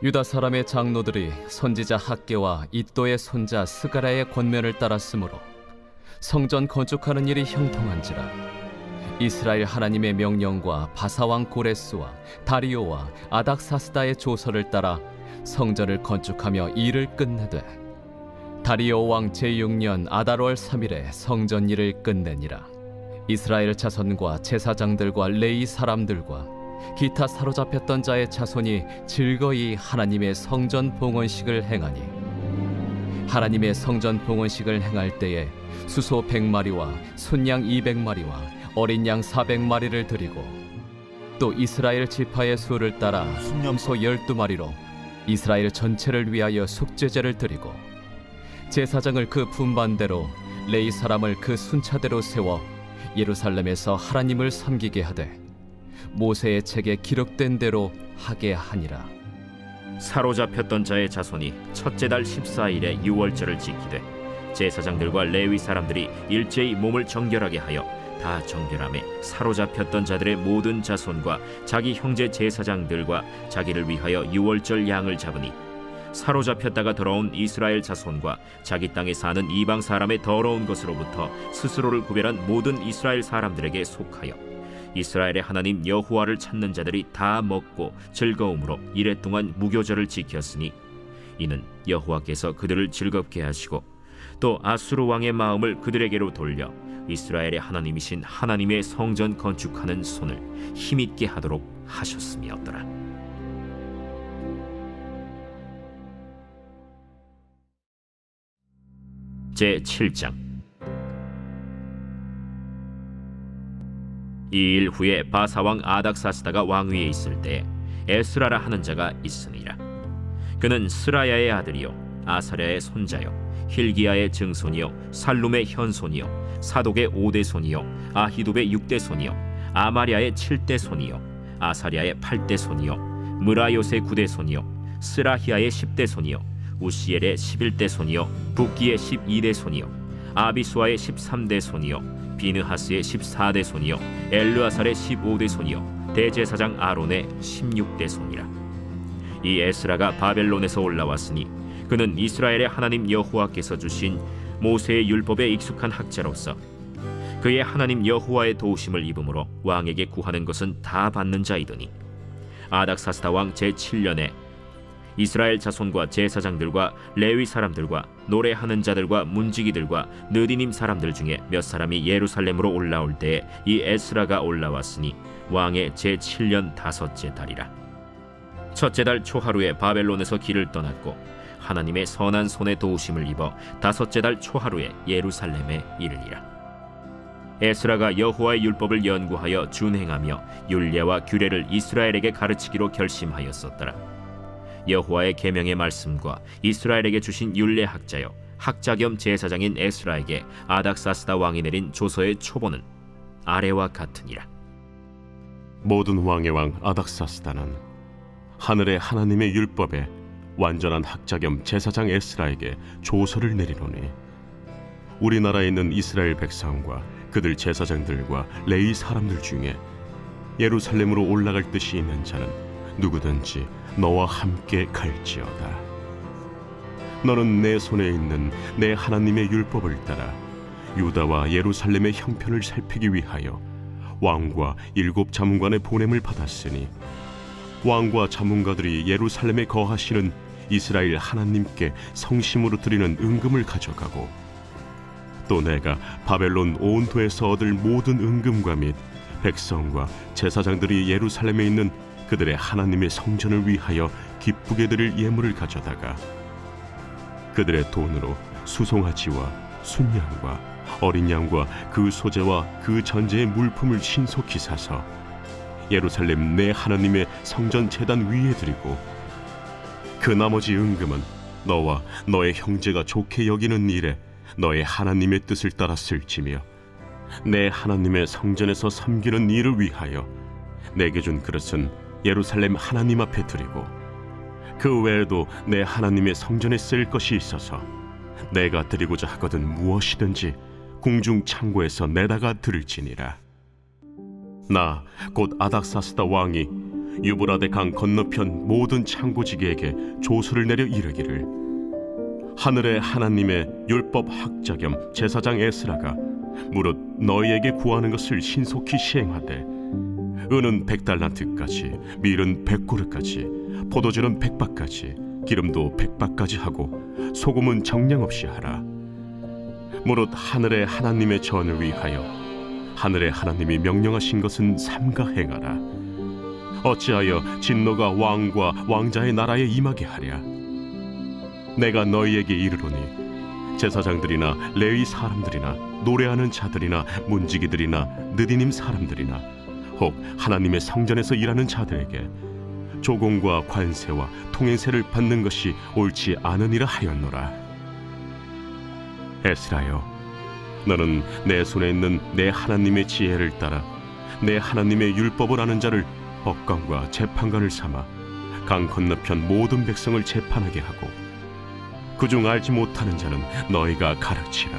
유다 사람의 장로들이 선지자 학개와 이도의 손자 스가랴의 권면을 따랐으므로 성전 건축하는 일이 형통한지라. 이스라엘 하나님의 명령과 바사왕 고레스와 다리오와 아닥사스다의 조서를 따라 성전을 건축하며 일을 끝내되 다리오 왕 제6년 아달월 3일에 성전 일을 끝내니라. 이스라엘 자손과 제사장들과 레위 사람들과 기타 사로잡혔던 자의 자손이 즐거이 하나님의 성전 봉헌식을 행하니 하나님의 성전 봉헌식을 행할 때에 수소 100마리와 순양 200마리와 어린 양 400마리를 드리고 또 이스라엘 지파의 수를 따라 순염소 12마리로 이스라엘 전체를 위하여 속죄제를 드리고 제사장을 그 분반대로 레위 사람을 그 순차대로 세워 예루살렘에서 하나님을 섬기게 하되 모세의 책에 기록된 대로 하게 하니라. 사로잡혔던 자의 자손이 첫째 달 14일에 유월절을 지키되 제사장들과 레위 사람들이 일제히 몸을 정결하게 하여 다 정결함에 사로잡혔던 자들의 모든 자손과 자기 형제 제사장들과 자기를 위하여 유월절 양을 잡으니 사로잡혔다가 돌아온 이스라엘 자손과 자기 땅에 사는 이방 사람의 더러운 것으로부터 스스로를 구별한 모든 이스라엘 사람들에게 속하여 이스라엘의 하나님 여호와를 찾는 자들이 다 먹고 즐거움으로 이레 동안 무교절을 지켰으니 이는 여호와께서 그들을 즐겁게 하시고 또 아수르 왕의 마음을 그들에게로 돌려 이스라엘의 하나님이신 하나님의 성전 건축하는 손을 힘있게 하도록 하셨음이었더라. 제7장. 이 일 후에 바사왕 아닥사스다가 왕위에 있을 때 에스라라 하는 자가 있으니라. 그는 스라야의 아들이요 아사랴의 손자요 힐기야의 증손이요 살룸의 현손이요 사독의 5대 손이요 아히둡의 6대 손이요 아마랴의 7대 손이요 아사랴의 8대 손이요 무라요의 9대 손이요 스라히야의 10대 손이요 우시엘의 11대 손이요 붓기의 12대 손이요 아비수아의 13대 손이요 비느하스의 14대 손이요 엘르아살의 15대 손이요 대제사장 아론의 16대 손이라. 이 에스라가 바벨론에서 올라왔으니 그는 이스라엘의 하나님 여호와께서 주신 모세의 율법에 익숙한 학자로서 그의 하나님 여호와의 도우심을 입음으로 왕에게 구하는 것은 다 받는 자이더니 아닥사스다 왕 제7년에 이스라엘 자손과 제사장들과 레위 사람들과 노래하는 자들과 문지기들과 느디님 사람들 중에 몇 사람이 예루살렘으로 올라올 때에 이 에스라가 올라왔으니 왕의 제7년 5째 달이라. 첫째 달 초하루에 바벨론에서 길을 떠났고 하나님의 선한 손에 도우심을 입어 5째 달 초하루에 예루살렘에 이르니라. 에스라가 여호와의 율법을 연구하여 준행하며 율례와 규례를 이스라엘에게 가르치기로 결심하였었더라. 여호와의 계명의 말씀과 이스라엘에게 주신 율례 학자여 학자 겸 제사장인 에스라에게 아닥사스다 왕이 내린 조서의 초본은 아래와 같으니라. 모든 왕의 왕 아닥사스다는 하늘의 하나님의 율법에 완전한 학자 겸 제사장 에스라에게 조서를 내리노니 우리나라에 있는 이스라엘 백성과 그들 제사장들과 레위 사람들 중에 예루살렘으로 올라갈 뜻이 있는 자는 누구든지 너와 함께 갈지어다. 너는 내 손에 있는 내 하나님의 율법을 따라 유다와 예루살렘의 형편을 살피기 위하여 왕과 7 자문관의 보냄을 받았으니 왕과 자문가들이 예루살렘에 거하시는 이스라엘 하나님께 성심으로 드리는 은금을 가져가고 또 내가 바벨론 온도에서 얻을 모든 은금과 및 백성과 제사장들이 예루살렘에 있는 그들의 하나님의 성전을 위하여 기쁘게 드릴 예물을 가져다가 그들의 돈으로 수송아지와 순양과 어린 양과 그 소재와 그 전제의 물품을 신속히 사서 예루살렘 내 하나님의 성전 제단 위에 드리고 그 나머지 은금은 너와 너의 형제가 좋게 여기는 일에 너의 하나님의 뜻을 따라 쓸지며 내 하나님의 성전에서 섬기는 일을 위하여 내게 준 그릇은 예루살렘 하나님 앞에 드리고 그 외에도 내 하나님의 성전에 쓸 것이 있어서 내가 드리고자 하거든 무엇이든지 궁중 창고에서 내다가 드릴지니라. 나 곧 아닥사스다 왕이 유브라데 강 건너편 모든 창고지기에게 조서를 내려 이르기를 하늘의 하나님의 율법 학자 겸 제사장 에스라가 무릇 너희에게 구하는 것을 신속히 시행하되 은은 100달란트까지, 밀은 100고르까지, 포도주는 100박까지, 기름도 100박까지 하고 소금은 정량 없이 하라. 무릇 하늘의 하나님의 전을 위하여 하늘의 하나님이 명령하신 것은 삼가 행하라. 어찌하여 진노가 왕과 왕자의 나라에 임하게 하랴. 내가 너희에게 이르노니 제사장들이나 레위 사람들이나 노래하는 자들이나 문지기들이나 느디님 사람들이나 혹 하나님의 성전에서 일하는 자들에게 조공과 관세와 통행세를 받는 것이 옳지 않으니라 하였노라. 에스라여, 너는 내 손에 있는 내 하나님의 지혜를 따라 내 하나님의 율법을 아는 자를 법관과 재판관을 삼아 강 건너편 모든 백성을 재판하게 하고 그중 알지 못하는 자는 너희가 가르치라.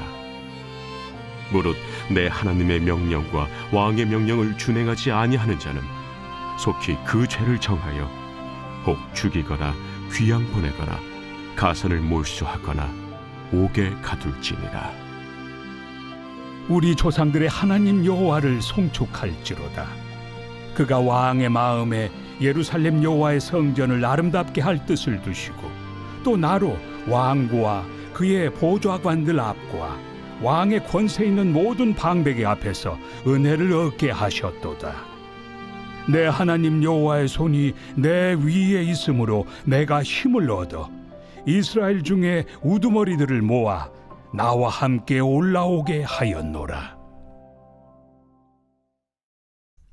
무릇 내 하나님의 명령과 왕의 명령을 준행하지 아니하는 자는 속히 그 죄를 정하여 혹 죽이거나 귀양 보내거나 가선을 몰수하거나 옥에 가둘지니라. 우리 조상들의 하나님 여호와를 송축할지로다. 그가 왕의 마음에 예루살렘 여호와의 성전을 아름답게 할 뜻을 두시고 또 나로 왕과 그의 보좌관들 앞과 왕의 권세 있는 모든 방백의 앞에서 은혜를 얻게 하셨도다. 내 하나님 여호와의 손이 내 위에 있으므로 내가 힘을 얻어 이스라엘 중에 우두머리들을 모아 나와 함께 올라오게 하였노라.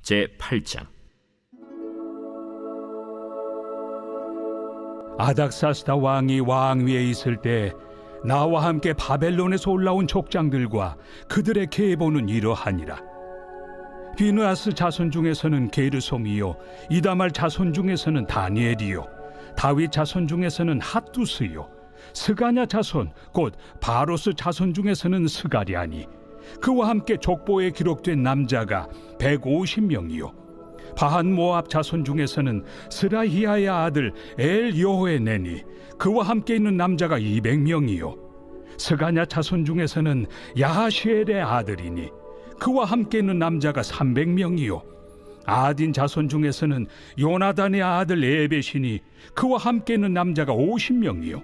제8장. 아닥사스다 왕이 왕위에 있을 때 나와 함께 바벨론에서 올라온 족장들과 그들의 계보는 이러하니라. 비느하스 자손 중에서는 게르솜이요, 이다말 자손 중에서는 다니엘이요, 다윗 자손 중에서는 핫두스요, 스가냐 자손 곧 바로스 자손 중에서는 스가랴니, 그와 함께 족보에 기록된 남자가 150명이요, 바한 모압 자손 중에서는 스라히야의 아들 엘 여호에네니, 그와 함께 있는 남자가 200명이요, 스가냐 자손 중에서는 야하시엘의 아들이니 그와 함께 있는 남자가 300명이요, 아딘 자손 중에서는 요나단의 아들 에벳이니 그와 함께 있는 남자가 50명이요,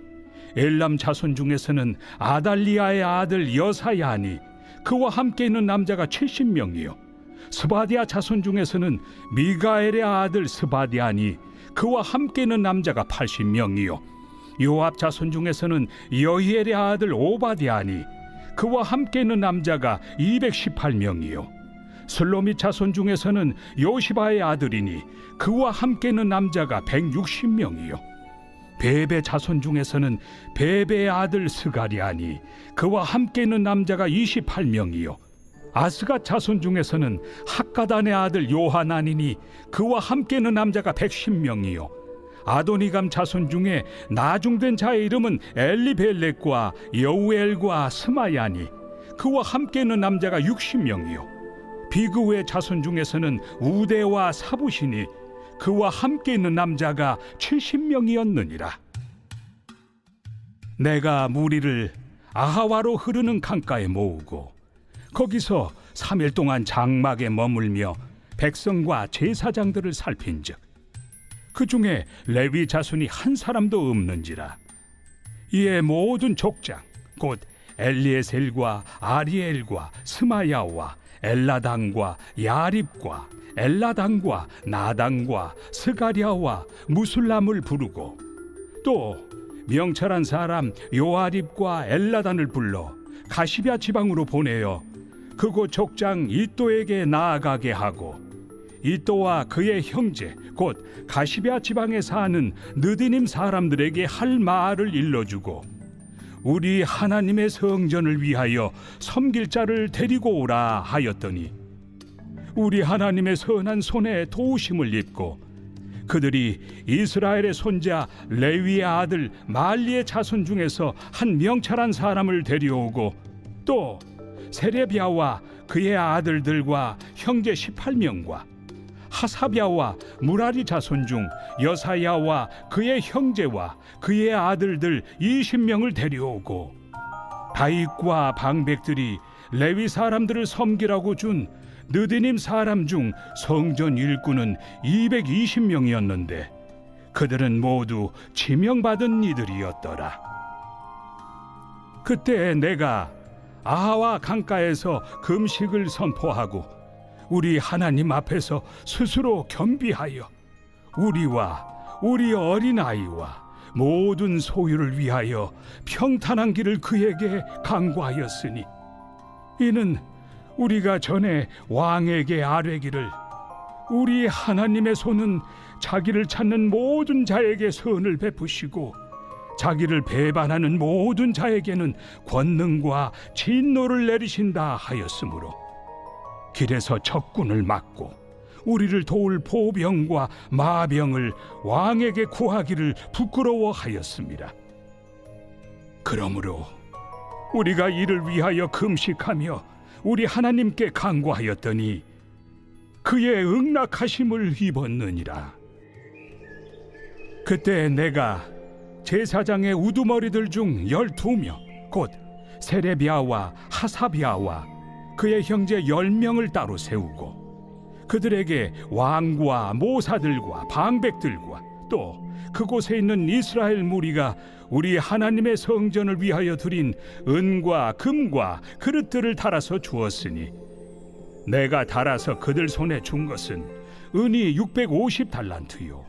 엘람 자손 중에서는 아달리아의 아들 여사야니 그와 함께 있는 남자가 70명이요, 스바디아 자손 중에서는 미가엘의 아들 스바디아니 그와 함께 있는 남자가 80명이요, 요압 자손 중에서는 여히엘의 아들 오바디아니 그와 함께 있는 남자가 218명이요, 슬로밋 자손 중에서는 요시바의 아들이니 그와 함께 있는 남자가 160명이요, 베베 자손 중에서는 베베의 아들 스가리아니 그와 함께 있는 남자가 28명이요, 아스가 자손 중에서는 학가단의 아들 요하나니니 그와 함께 있는 남자가 110명이요, 아도니감 자손 중에 나중된 자의 이름은 엘리벨렉과 여우엘과 스마야니 그와 함께 있는 남자가 60명이요, 비그우의 자손 중에서는 우대와 사부시니 그와 함께 있는 남자가 70명이었느니라. 내가 무리를 아하와로 흐르는 강가에 모으고 거기서 3일 동안 장막에 머물며 백성과 제사장들을 살핀즉 그 중에 레위 자손이 한 사람도 없는지라. 이에 모든 족장 곧 엘리에셀과 아리엘과 스마야와 엘라당과 야립과 엘라당과 나당과 스가랴와 무술람을 부르고 또 명철한 사람 요아립과 엘라단을 불러 가시비아 지방으로 보내어 그곳 족장 이또에게 나아가게 하고 이또와 그의 형제 곧 가시비아 지방에 사는 느디님 사람들에게 할 말을 일러주고 우리 하나님의 성전을 위하여 섬길 자를 데리고 오라 하였더니 우리 하나님의 선한 손에 도우심을 입고 그들이 이스라엘의 손자 레위의 아들 말리의 자손 중에서 한 명철한 사람을 데려오고 또 세레비아와 그의 아들들과 형제 18명과 하사비아와 무라리 자손 중 여사야와 그의 형제와 그의 아들들 20명을 데려오고 다윗과 방백들이 레위 사람들을 섬기라고 준 느디님 사람 중 성전 일꾼은 220명이었는데 그들은 모두 지명받은 이들이었더라. 그때 내가 아하와 강가에서 금식을 선포하고 우리 하나님 앞에서 스스로 겸비하여 우리와 우리 어린아이와 모든 소유를 위하여 평탄한 길을 그에게 강구하였으니 이는 우리가 전에 왕에게 아뢰기를 우리 하나님의 손은 자기를 찾는 모든 자에게 선을 베푸시고 자기를 배반하는 모든 자에게는 권능과 진노를 내리신다 하였으므로 길에서 적군을 막고 우리를 도울 보병과 마병을 왕에게 구하기를 부끄러워하였습니다. 그러므로 우리가 이를 위하여 금식하며 우리 하나님께 간구하였더니 그의 응낙하심을 입었느니라. 그때 내가 제사장의 우두머리들 중 12명 곧 세레비아와 하사비아와 그의 형제 10명을 따로 세우고 그들에게 왕과 모사들과 방백들과 또 그곳에 있는 이스라엘 무리가 우리 하나님의 성전을 위하여 드린 은과 금과 그릇들을 달아서 주었으니 내가 달아서 그들 손에 준 것은 은이 650달란트요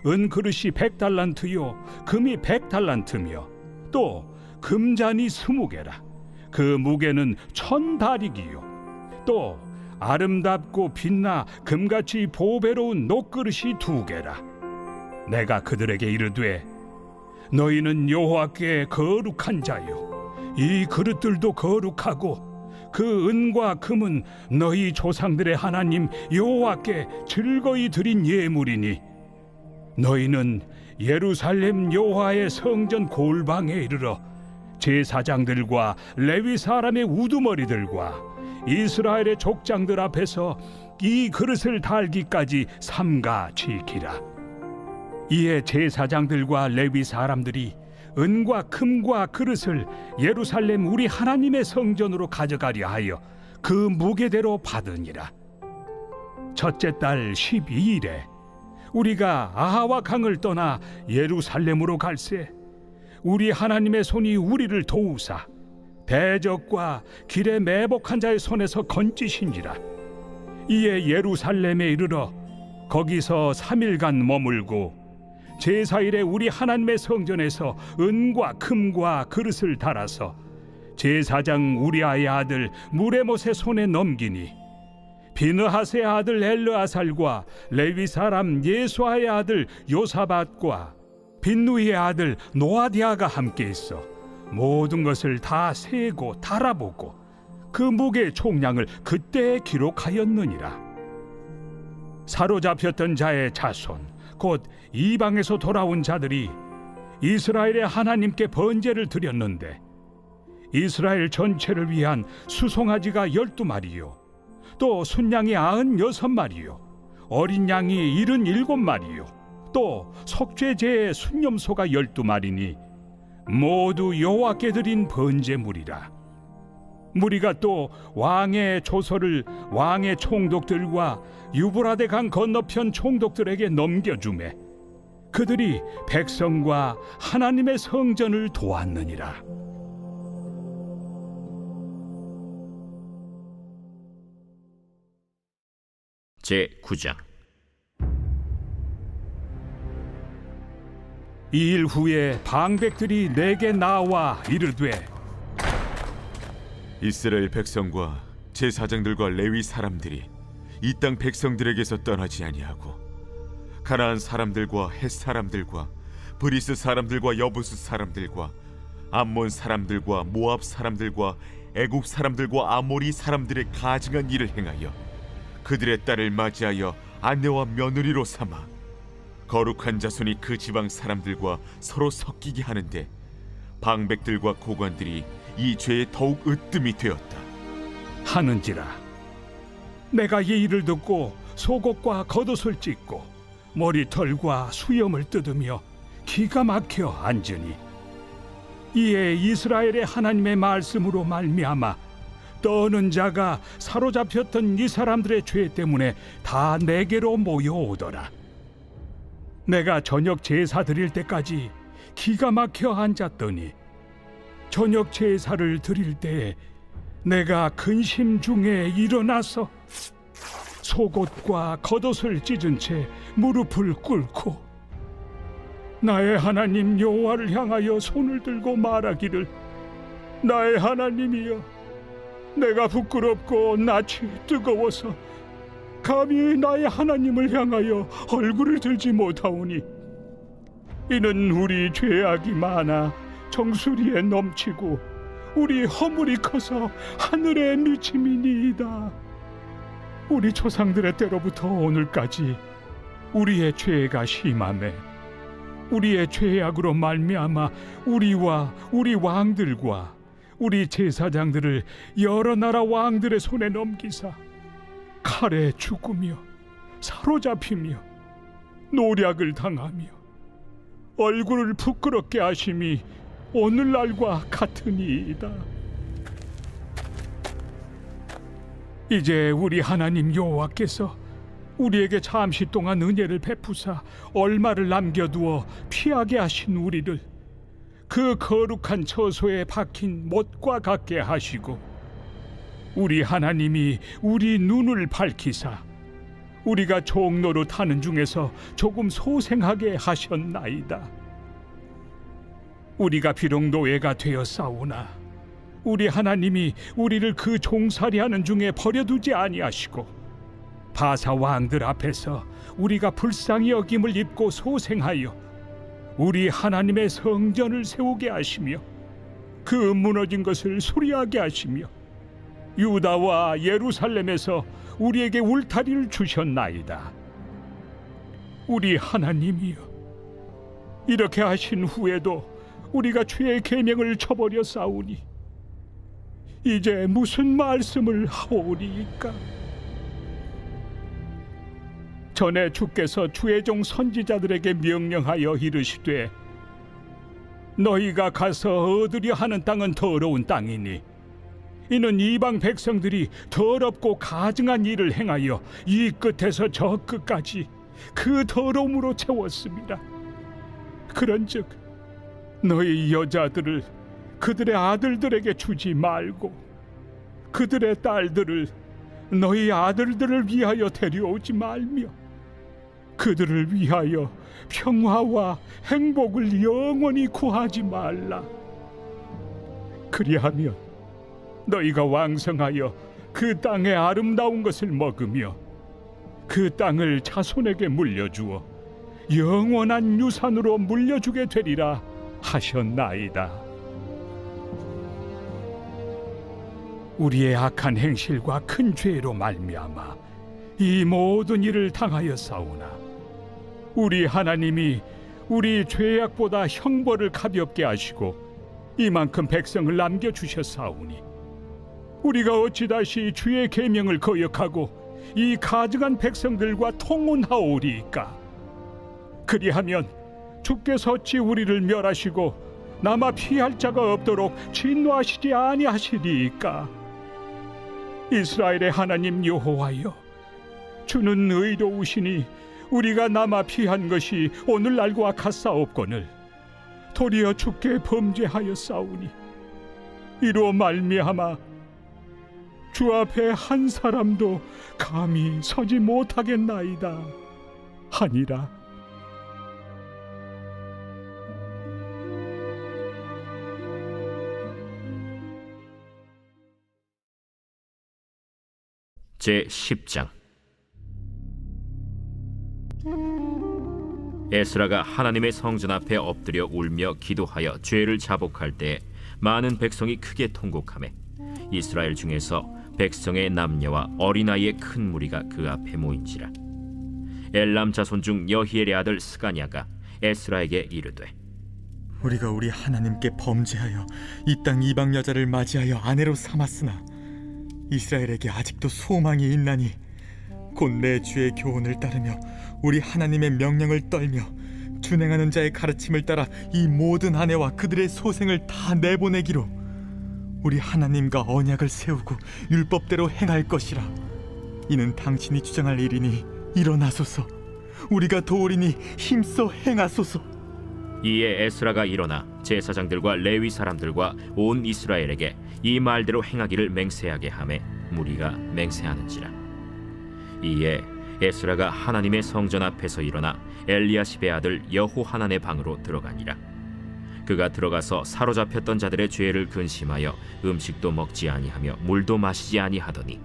은 그릇이 100달란트요 금이 100달란트며 또 금잔이 20개라 그 무게는 1000다리기요 또 아름답고 빛나 금같이 보배로운 녹그릇이 2개라. 내가 그들에게 이르되 너희는 여호와께 거룩한 자요 이 그릇들도 거룩하고 그 은과 금은 너희 조상들의 하나님 여호와께 즐거이 드린 예물이니 너희는 예루살렘 여호와의 성전 골방에 이르러 제사장들과 레위 사람의 우두머리들과 이스라엘의 족장들 앞에서 이 그릇을 달기까지 삼가 지키라. 이에 제사장들과 레위 사람들이 은과 금과 그릇을 예루살렘 우리 하나님의 성전으로 가져가려 하여 그 무게대로 받으니라. 첫째 달 12일에 우리가 아하와 강을 떠나 예루살렘으로 갈새 우리 하나님의 손이 우리를 도우사 대적과 길에 매복한 자의 손에서 건지신지라. 이에 예루살렘에 이르러 거기서 3일간 머물고 제사일에 우리 하나님의 성전에서 은과 금과 그릇을 달아서 제사장 우리아의 아들 무레못의 손에 넘기니 비느하스의 아들 엘르아살과 레위 사람 예수아의 아들 요사밧과 빈누이의 아들 노아디아가 함께 있어 모든 것을 다 세고 달아보고 그 무게의 총량을 그때 기록하였느니라. 사로잡혔던 자의 자손 곧 이방에서 돌아온 자들이 이스라엘의 하나님께 번제를 드렸는데 이스라엘 전체를 위한 수송아지가 12마리요 또 순양이 96마리요 어린 양이 77마리요 또 속죄제의 순념소가 12마리니 모두 여호와께 드린 번제물이라. 무리가 또 왕의 조서를 왕의 총독들과 유브라데 강 건너편 총독들에게 넘겨주매 그들이 백성과 하나님의 성전을 도왔느니라. 제9장. 이 일 후에 방백들이 내게 나와 이르되 이스라엘 백성과 제사장들과 레위 사람들이 이 땅 백성들에게서 떠나지 아니하고 가나안 사람들과 헷 사람들과 브리스 사람들과 여부스 사람들과 암몬 사람들과 모압 사람들과 애굽 사람들과 아모리 사람들의 가증한 일을 행하여 그들의 딸을 맞이하여 아내와 며느리로 삼아 거룩한 자손이 그 지방 사람들과 서로 섞이게 하는데 방백들과 고관들이 이 죄에 더욱 으뜸이 되었다 하는지라. 내가 이 일을 듣고 속옷과 겉옷을 찢고 머리털과 수염을 뜯으며 기가 막혀 앉으니 이에 이스라엘의 하나님의 말씀으로 말미암아 떠는 자가 사로잡혔던 이 사람들의 죄 때문에 다 내게로 모여오더라. 내가 저녁 제사 드릴 때까지 기가 막혀 앉았더니 저녁 제사를 드릴 때에 내가 근심 중에 일어나서 속옷과 겉옷을 찢은 채 무릎을 꿇고 나의 하나님 여호와를 향하여 손을 들고 말하기를, 나의 하나님이여, 내가 부끄럽고 낯이 뜨거워서 감히 나의 하나님을 향하여 얼굴을 들지 못하오니 이는 우리 죄악이 많아 정수리에 넘치고 우리 허물이 커서 하늘에 미침이니이다. 우리 조상들의 때로부터 오늘까지 우리의 죄가 심하매 우리의 죄악으로 말미암아 우리와 우리 왕들과 우리 제사장들을 여러 나라 왕들의 손에 넘기사 칼에 죽으며 사로잡히며 노략을 당하며 얼굴을 부끄럽게 하심이 오늘날과 같으니이다. 이제 우리 하나님 여호와께서 우리에게 잠시 동안 은혜를 베푸사 얼마를 남겨두어 피하게 하신 우리를 그 거룩한 처소에 박힌 못과 같게 하시고 우리 하나님이 우리 눈을 밝히사 우리가 종로로 타는 중에서 조금 소생하게 하셨나이다. 우리가 비록 노예가 되었사오나 우리 하나님이 우리를 그 종살이하는 중에 버려두지 아니하시고 바사 왕들 앞에서 우리가 불쌍히 여김을 입고 소생하여 우리 하나님의 성전을 세우게 하시며 그 무너진 것을 수리하게 하시며 유다와 예루살렘에서 우리에게 울타리를 주셨나이다. 우리 하나님이여, 이렇게 하신 후에도 우리가 죄의 계명을 저버려 싸우니 이제 무슨 말씀을 하오리이까? 전에 주께서 주의 종 선지자들에게 명령하여 이르시되 너희가 가서 얻으려 하는 땅은 더러운 땅이니 이는 이방 백성들이 더럽고 가증한 일을 행하여 이 끝에서 저 끝까지 그 더러움으로 채웠습니다. 그런즉 너희 여자들을 그들의 아들들에게 주지 말고 그들의 딸들을 너희 아들들을 위하여 데려오지 말며 그들을 위하여 평화와 행복을 영원히 구하지 말라. 그리하면 너희가 왕성하여 그 땅의 아름다운 것을 먹으며 그 땅을 자손에게 물려주어 영원한 유산으로 물려주게 되리라 하셨나이다. 우리의 악한 행실과 큰 죄로 말미암아 이 모든 일을 당하였사오나 우리 하나님이 우리 죄악보다 형벌을 가볍게 하시고 이만큼 백성을 남겨주셨사오니 우리가 어찌 다시 주의 계명을 거역하고 이 가증한 백성들과 통혼하오리이까? 그리하면 주께서 어찌 우리를 멸하시고 남아 피할 자가 없도록 진노하시지 아니하시리이까? 이스라엘의 하나님 여호와여, 주는 의로우시니 우리가 남아 피한 것이 오늘날과 같사옵거늘 도리어 주께 범죄하였사오니 이로 말미암아 주 앞에 한 사람도 감히 서지 못하겠나이다 하니라. 제10장. 에스라가 하나님의 성전 앞에 엎드려 울며 기도하여 죄를 자복할 때 많은 백성이 크게 통곡하매 이스라엘 중에서 백성의 남녀와 어린아이의 큰 무리가 그 앞에 모인지라. 엘람 자손 중 여히엘의 아들 스가냐가 에스라에게 이르되 우리가 우리 하나님께 범죄하여 이 땅 이방 여자를 맞이하여 아내로 삼았으나 이스라엘에게 아직도 소망이 있나니 곧 내 주의 교훈을 따르며 우리 하나님의 명령을 떨며 준행하는 자의 가르침을 따라 이 모든 아내와 그들의 소생을 다 내보내기로 우리 하나님과 언약을 세우고 율법대로 행할 것이라. 이는 당신이 주장할 일이니 일어나소서. 우리가 도우리니 힘써 행하소서. 이에 에스라가 일어나 제사장들과 레위 사람들과 온 이스라엘에게 이 말대로 행하기를 맹세하게 하매 무리가 맹세하는지라. 이에 에스라가 하나님의 성전 앞에서 일어나 엘리야십의 아들 여호하난의 방으로 들어가니라. 그가 들어가서 사로잡혔던 자들의 죄를 근심하여 음식도 먹지 아니하며 물도 마시지 아니하더니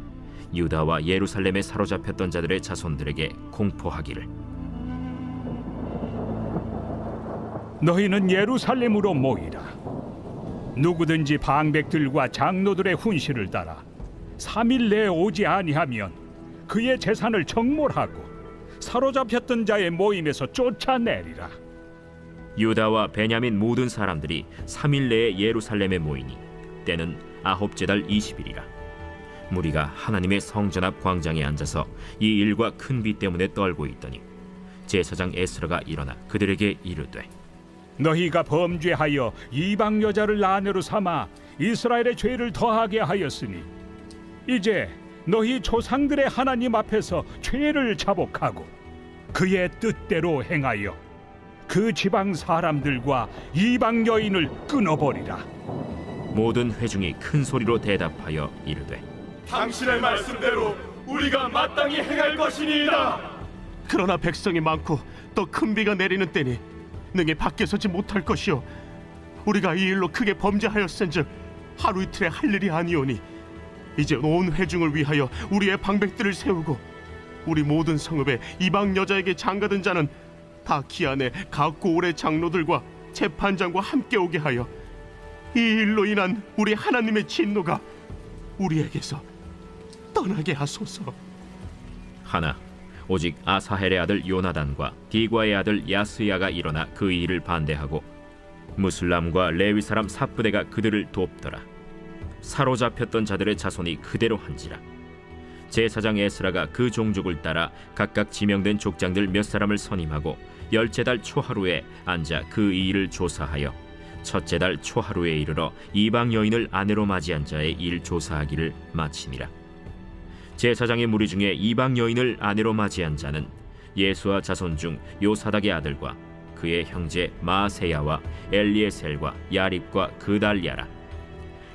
유다와 예루살렘에 사로잡혔던 자들의 자손들에게 공포하기를 너희는 예루살렘으로 모이라. 누구든지 방백들과 장로들의 훈시를 따라 3일 내에 오지 아니하면 그의 재산을 정몰하고 사로잡혔던 자의 모임에서 쫓아내리라. 유다와 베냐민 모든 사람들이 3일 내에 예루살렘에 모이니 때는 아홉째 달 20일이라. 무리가 하나님의 성전 앞 광장에 앉아서 이 일과 큰 비 때문에 떨고 있더니 제사장 에스라가 일어나 그들에게 이르되 너희가 범죄하여 이방 여자를 아내로 삼아 이스라엘의 죄를 더하게 하였으니 이제 너희 조상들의 하나님 앞에서 죄를 자복하고 그의 뜻대로 행하여 그 지방 사람들과 이방 여인을 끊어버리라. 모든 회중이 큰 소리로 대답하여 이르되 당신의 말씀대로 우리가 마땅히 행할 것이니이다. 그러나 백성이 많고 또 큰 비가 내리는 때니 능히 밖에 서지 못할 것이요 우리가 이 일로 크게 범죄하였은즉 하루 이틀에 할 일이 아니오니 이제 온 회중을 위하여 우리의 방백들을 세우고 우리 모든 성읍에 이방 여자에게 장가든 자는 다 기한에 각고 올의 장로들과 재판장과 함께 오게 하여 이 일로 인한 우리 하나님의 진노가 우리에게서 떠나게 하소서. 하나 오직 아사헬의 아들 요나단과 디과의 아들 야스야가 일어나 그 일을 반대하고 무슬람과 레위 사람 삽부대가 그들을 돕더라. 사로잡혔던 자들의 자손이 그대로 한지라. 제사장 에스라가 그 종족을 따라 각각 지명된 족장들 몇 사람을 선임하고 10째 달 초하루에 앉아 그 일을 조사하여 첫째 달 초하루에 이르러 이방 여인을 아내로 맞이한 자의 일 조사하기를 마치니라. 제사장의 무리 중에 이방 여인을 아내로 맞이한 자는 예수와 자손 중 요사닥의 아들과 그의 형제 마세야와 엘리에셀과 야립과 그달랴라.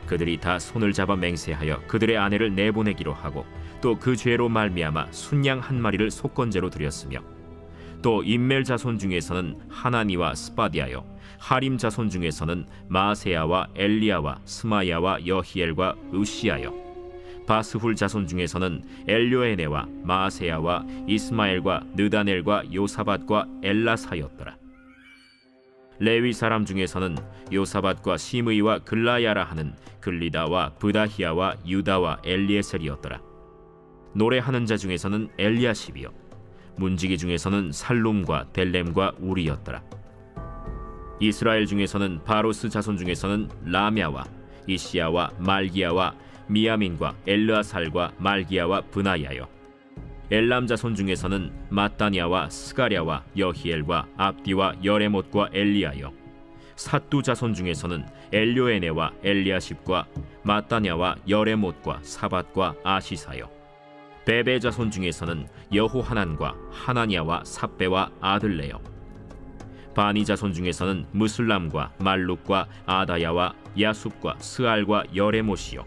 그들이 다 손을 잡아 맹세하여 그들의 아내를 내보내기로 하고 또 그 죄로 말미암아 순양 한 마리를 속건제로 드렸으며 또 임멜 자손 중에서는 하나니와 스바디아요 하림 자손 중에서는 마세야와 엘리야와 스마야와 여히엘과 으시야요 바스훌 자손 중에서는 엘료에네와 마세야와 이스마엘과 느다넬과 요사밧과 엘라사였더라. 레위 사람 중에서는 요사밧과 시므이와 글라야라 하는 글리다와 브다히야와 유다와 엘리에셀이었더라. 노래하는 자 중에서는 엘리야십이요 문지기 중에서는 살룸과 델렘과 우리였더라. 이스라엘 중에서는 바로스 자손 중에서는 라мя와 이시야와 말기야와 미야민과 엘르아살과 말기야와 브나야요 엘람 자손 중에서는 마따냐와 스가랴와 여히엘과 압디와 여레못과 엘리야요 삿두 자손 중에서는 엘료에네와 엘리야십과 마따냐와 여레못과 사밧과 아시사요 베베 자손 중에서는 여호하난과 하나냐와 삽베와 아들레요 바니 자손 중에서는 무슬람과 말룩과 아다야와 야숲과 스알과 여레못이요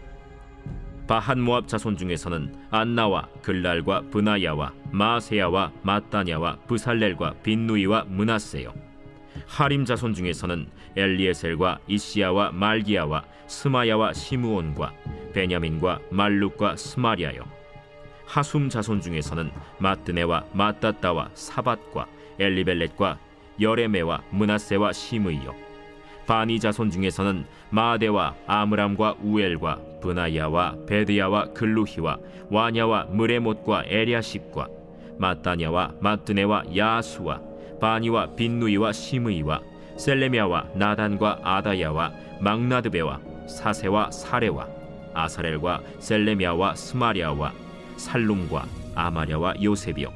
바한 모압 자손 중에서는 안나와 글랄과 브나야와 마세야와 마따냐와 브살렐과 빈누이와 므낫세요 하림 자손 중에서는 엘리에셀과 이시야와 말기야와 스마야와 시므온과 베냐민과 말룩과 스마리아요 하숨 자손 중에서는 마뜨네와 마따따와 사밧과 엘리벨렛과 여레메와 므낫세와 시므이요 바니 자손 중에서는 마데와 아므람과 우엘과 브나야와 베드야와 글루히와 와냐와 무레못과 에리아십과 마따냐와 마뜨네와 야수와 바니와 빈누이와 시므이와 셀레미아와 나단과 아다야와 막나드베와 사세와 사레와 아사렐과 셀레미아와 스마리아와 살룸과 아마랴와 요셉이요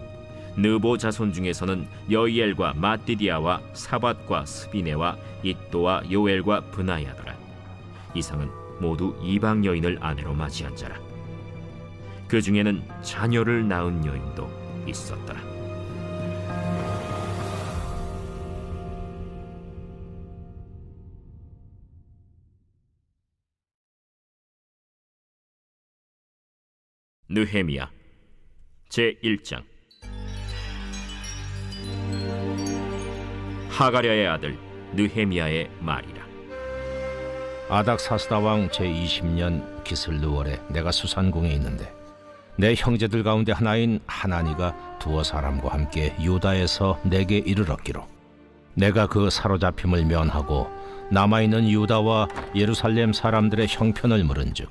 느보 자손 중에서는 여이엘과 마띠디아와 사밧과 스비네와 잇도와 요엘과 브나야더라. 이상은 모두 이방 여인을 아내로 맞이한 자라. 그 중에는 자녀를 낳은 여인도 있었더라. 느헤미야 제1장. 하가랴의 아들 느헤미야의 말이라. 아닥사스다 왕 제20년 기슬르월에 내가 수산궁에 있는데 내 형제들 가운데 하나인 하나니가 두어 사람과 함께 유다에서 내게 이르렀기로 내가 그 사로잡힘을 면하고 남아있는 유다와 예루살렘 사람들의 형편을 물은즉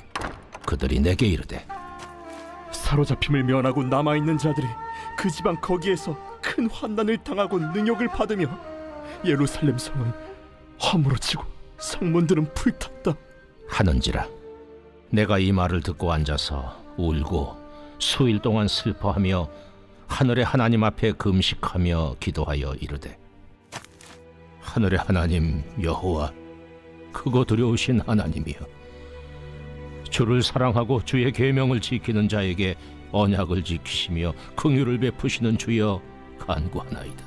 그들이 내게 이르되 사로잡힘을 면하고 남아있는 자들이 그 지방 거기에서 큰 환난을 당하고 능욕을 받으며 예루살렘 성은 허물어지고 성문들은 불탔다 하는지라. 내가 이 말을 듣고 앉아서 울고 수일 동안 슬퍼하며 하늘의 하나님 앞에 금식하며 기도하여 이르되 하늘의 하나님 여호와 크고 두려우신 하나님이여, 주를 사랑하고 주의 계명을 지키는 자에게 언약을 지키시며 긍휼을 베푸시는 주여 간구하나이다.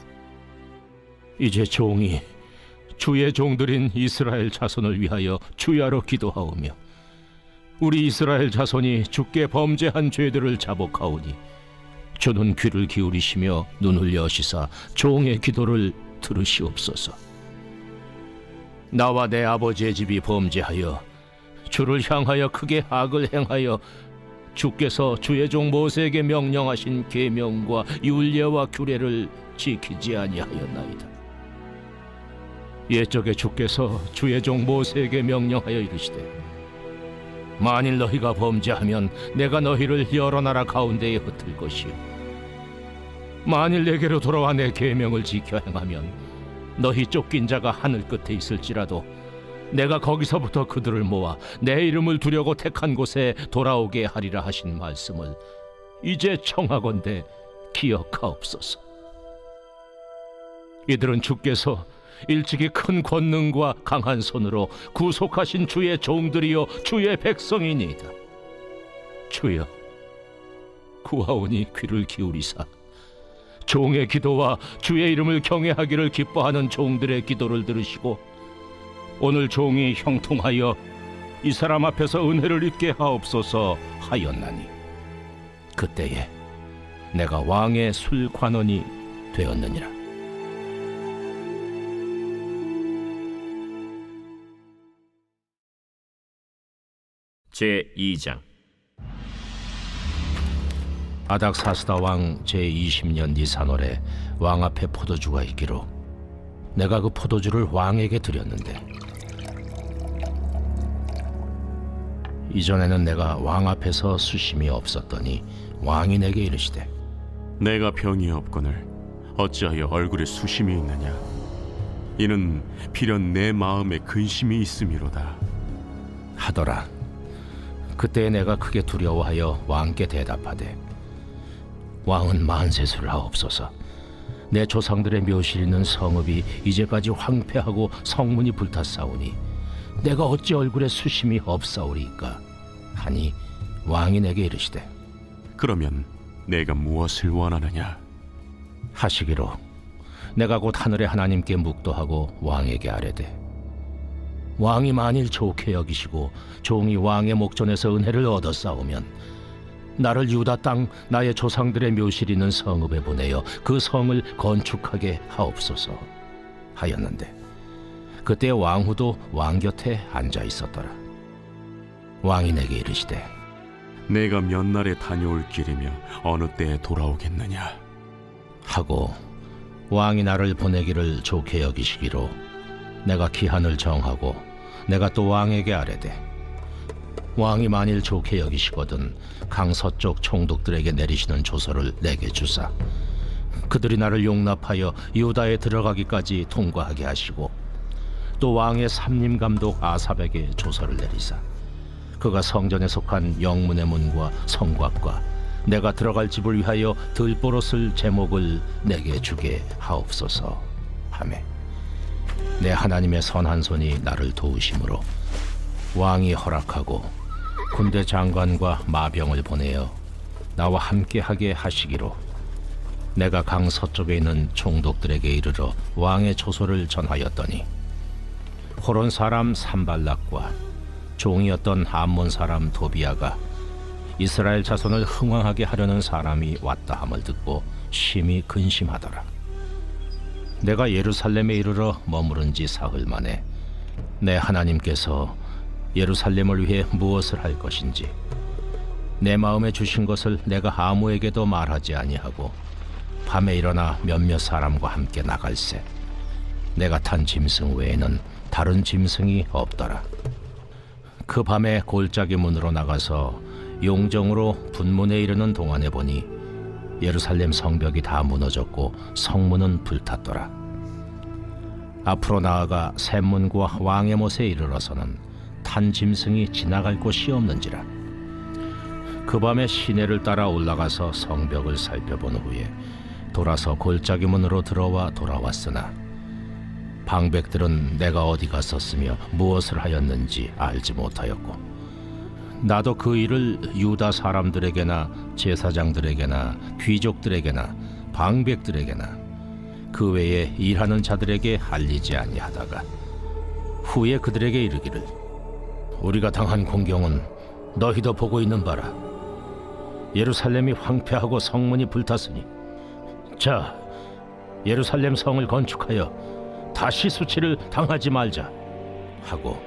이제 종이 주의 종들인 이스라엘 자손을 위하여 주야로 기도하오며 우리 이스라엘 자손이 주께 범죄한 죄들을 자복하오니 주는 귀를 기울이시며 눈을 여시사 종의 기도를 들으시옵소서. 나와 내 아버지의 집이 범죄하여 주를 향하여 크게 악을 행하여 주께서 주의 종 모세에게 명령하신 계명과 율례와 규례를 지키지 아니하였나이다. 옛적에 주께서 주의 종 모세에게 명령하여 이르시되 만일 너희가 범죄하면 내가 너희를 여러 나라 가운데에 흩을 것이요 만일 내게로 돌아와 내 계명을 지켜 행하면 너희 쫓긴 자가 하늘 끝에 있을지라도 내가 거기서부터 그들을 모아 내 이름을 두려고 택한 곳에 돌아오게 하리라 하신 말씀을 이제 청하건대 기억하옵소서. 이들은 주께서 일찍이 큰 권능과 강한 손으로 구속하신 주의 종들이요 주의 백성이니이다. 주여 구하오니 귀를 기울이사 종의 기도와 주의 이름을 경외하기를 기뻐하는 종들의 기도를 들으시고 오늘 종이 형통하여 이 사람 앞에서 은혜를 입게 하옵소서 하였나니 그때에 내가 왕의 술관원이 되었느니라. 제2장. 아닥사스다 왕 제20년 니산월에 왕 앞에 포도주가 있기로 내가 그 포도주를 왕에게 드렸는데 이전에는 내가 왕 앞에서 수심이 없었더니 왕이 내게 이르시되 내가 병이 없거늘 어찌하여 얼굴에 수심이 있느냐? 이는 필연 내 마음에 근심이 있음이로다 하더라. 그때 내가 크게 두려워하여 왕께 대답하되 왕은 만세수를 하옵소서. 내 조상들의 묘실 있는 성읍이 이제까지 황폐하고 성문이 불탔사오니 내가 어찌 얼굴에 수심이 없사오리까 하니 왕이 내게 이르시되 그러면 내가 무엇을 원하느냐 하시기로 내가 곧 하늘의 하나님께 묵도하고 왕에게 아뢰되 왕이 만일 좋게 여기시고 종이 왕의 목전에서 은혜를 얻었사오면 나를 유다 땅 나의 조상들의 묘실 있는 성읍에 보내어 그 성을 건축하게 하옵소서 하였는데 그때 왕후도 왕 곁에 앉아 있었더라. 왕이 내게 이르시되 내가 몇 날에 다녀올 길이며 어느 때에 돌아오겠느냐 하고 왕이 나를 보내기를 좋게 여기시기로 내가 기한을 정하고 내가 또 왕에게 아뢰되 왕이 만일 좋게 여기시거든 강서쪽 총독들에게 내리시는 조서를 내게 주사 그들이 나를 용납하여 유다에 들어가기까지 통과하게 하시고 또 왕의 삼림감독 아삽에게 조서를 내리사 그가 성전에 속한 영문의 문과 성곽과 내가 들어갈 집을 위하여 들보로 쓸 제목을 내게 주게 하옵소서 하매 내 하나님의 선한 손이 나를 도우심으로 왕이 허락하고 군대 장관과 마병을 보내어 나와 함께하게 하시기로 내가 강 서쪽에 있는 총독들에게 이르러 왕의 초소를 전하였더니 호론 사람 산발락과 종이었던 암몬 사람 도비아가 이스라엘 자손을 흥왕하게 하려는 사람이 왔다 함을 듣고 심히 근심하더라. 내가 예루살렘에 이르러 머무른 지 사흘 만에 내 하나님께서 예루살렘을 위해 무엇을 할 것인지 내 마음에 주신 것을 내가 아무에게도 말하지 아니하고 밤에 일어나 몇몇 사람과 함께 나갈새 내가 탄 짐승 외에는 다른 짐승이 없더라. 그 밤에 골짜기 문으로 나가서 용정으로 분문에 이르는 동안에 보니 예루살렘 성벽이 다 무너졌고 성문은 불탔더라. 앞으로 나아가 샘문과 왕의 못에 이르러서는 탄 짐승이 지나갈 곳이 없는지라. 그 밤에 시내를 따라 올라가서 성벽을 살펴본 후에 돌아서 골짜기 문으로 들어와 돌아왔으나 방백들은 내가 어디 갔었으며 무엇을 하였는지 알지 못하였고 나도 그 일을 유다 사람들에게나 제사장들에게나 귀족들에게나 방백들에게나 그 외에 일하는 자들에게 알리지 아니하다가 후에 그들에게 이르기를 우리가 당한 공경은 너희도 보고 있는 바라. 예루살렘이 황폐하고 성문이 불탔으니 자 예루살렘 성을 건축하여 다시 수치를 당하지 말자 하고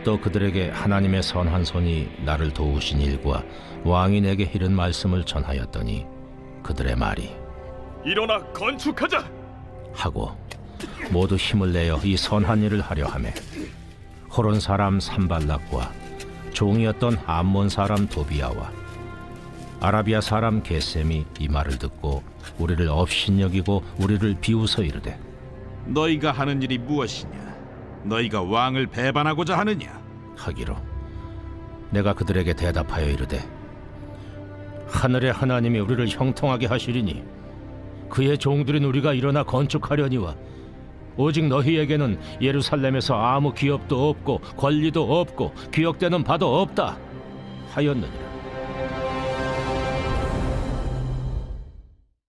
또 그들에게 하나님의 선한 손이 나를 도우신 일과 왕이 내게 이른 말씀을 전하였더니 그들의 말이 일어나 건축하자 하고 모두 힘을 내어 이 선한 일을 하려 하매 호론 사람 산발락과 종이었던 암몬 사람 도비아와 아라비아 사람 게셈이 이 말을 듣고 우리를 업신여기고 우리를 비웃어 이르되 너희가 하는 일이 무엇이냐? 너희가 왕을 배반하고자 하느냐? 하기로 내가 그들에게 대답하여 이르되 하늘의 하나님이 우리를 형통하게 하시리니 그의 종들인 우리가 일어나 건축하려니와 오직 너희에게는 예루살렘에서 아무 기업도 없고 권리도 없고 기억되는 바도 없다 하였느니라.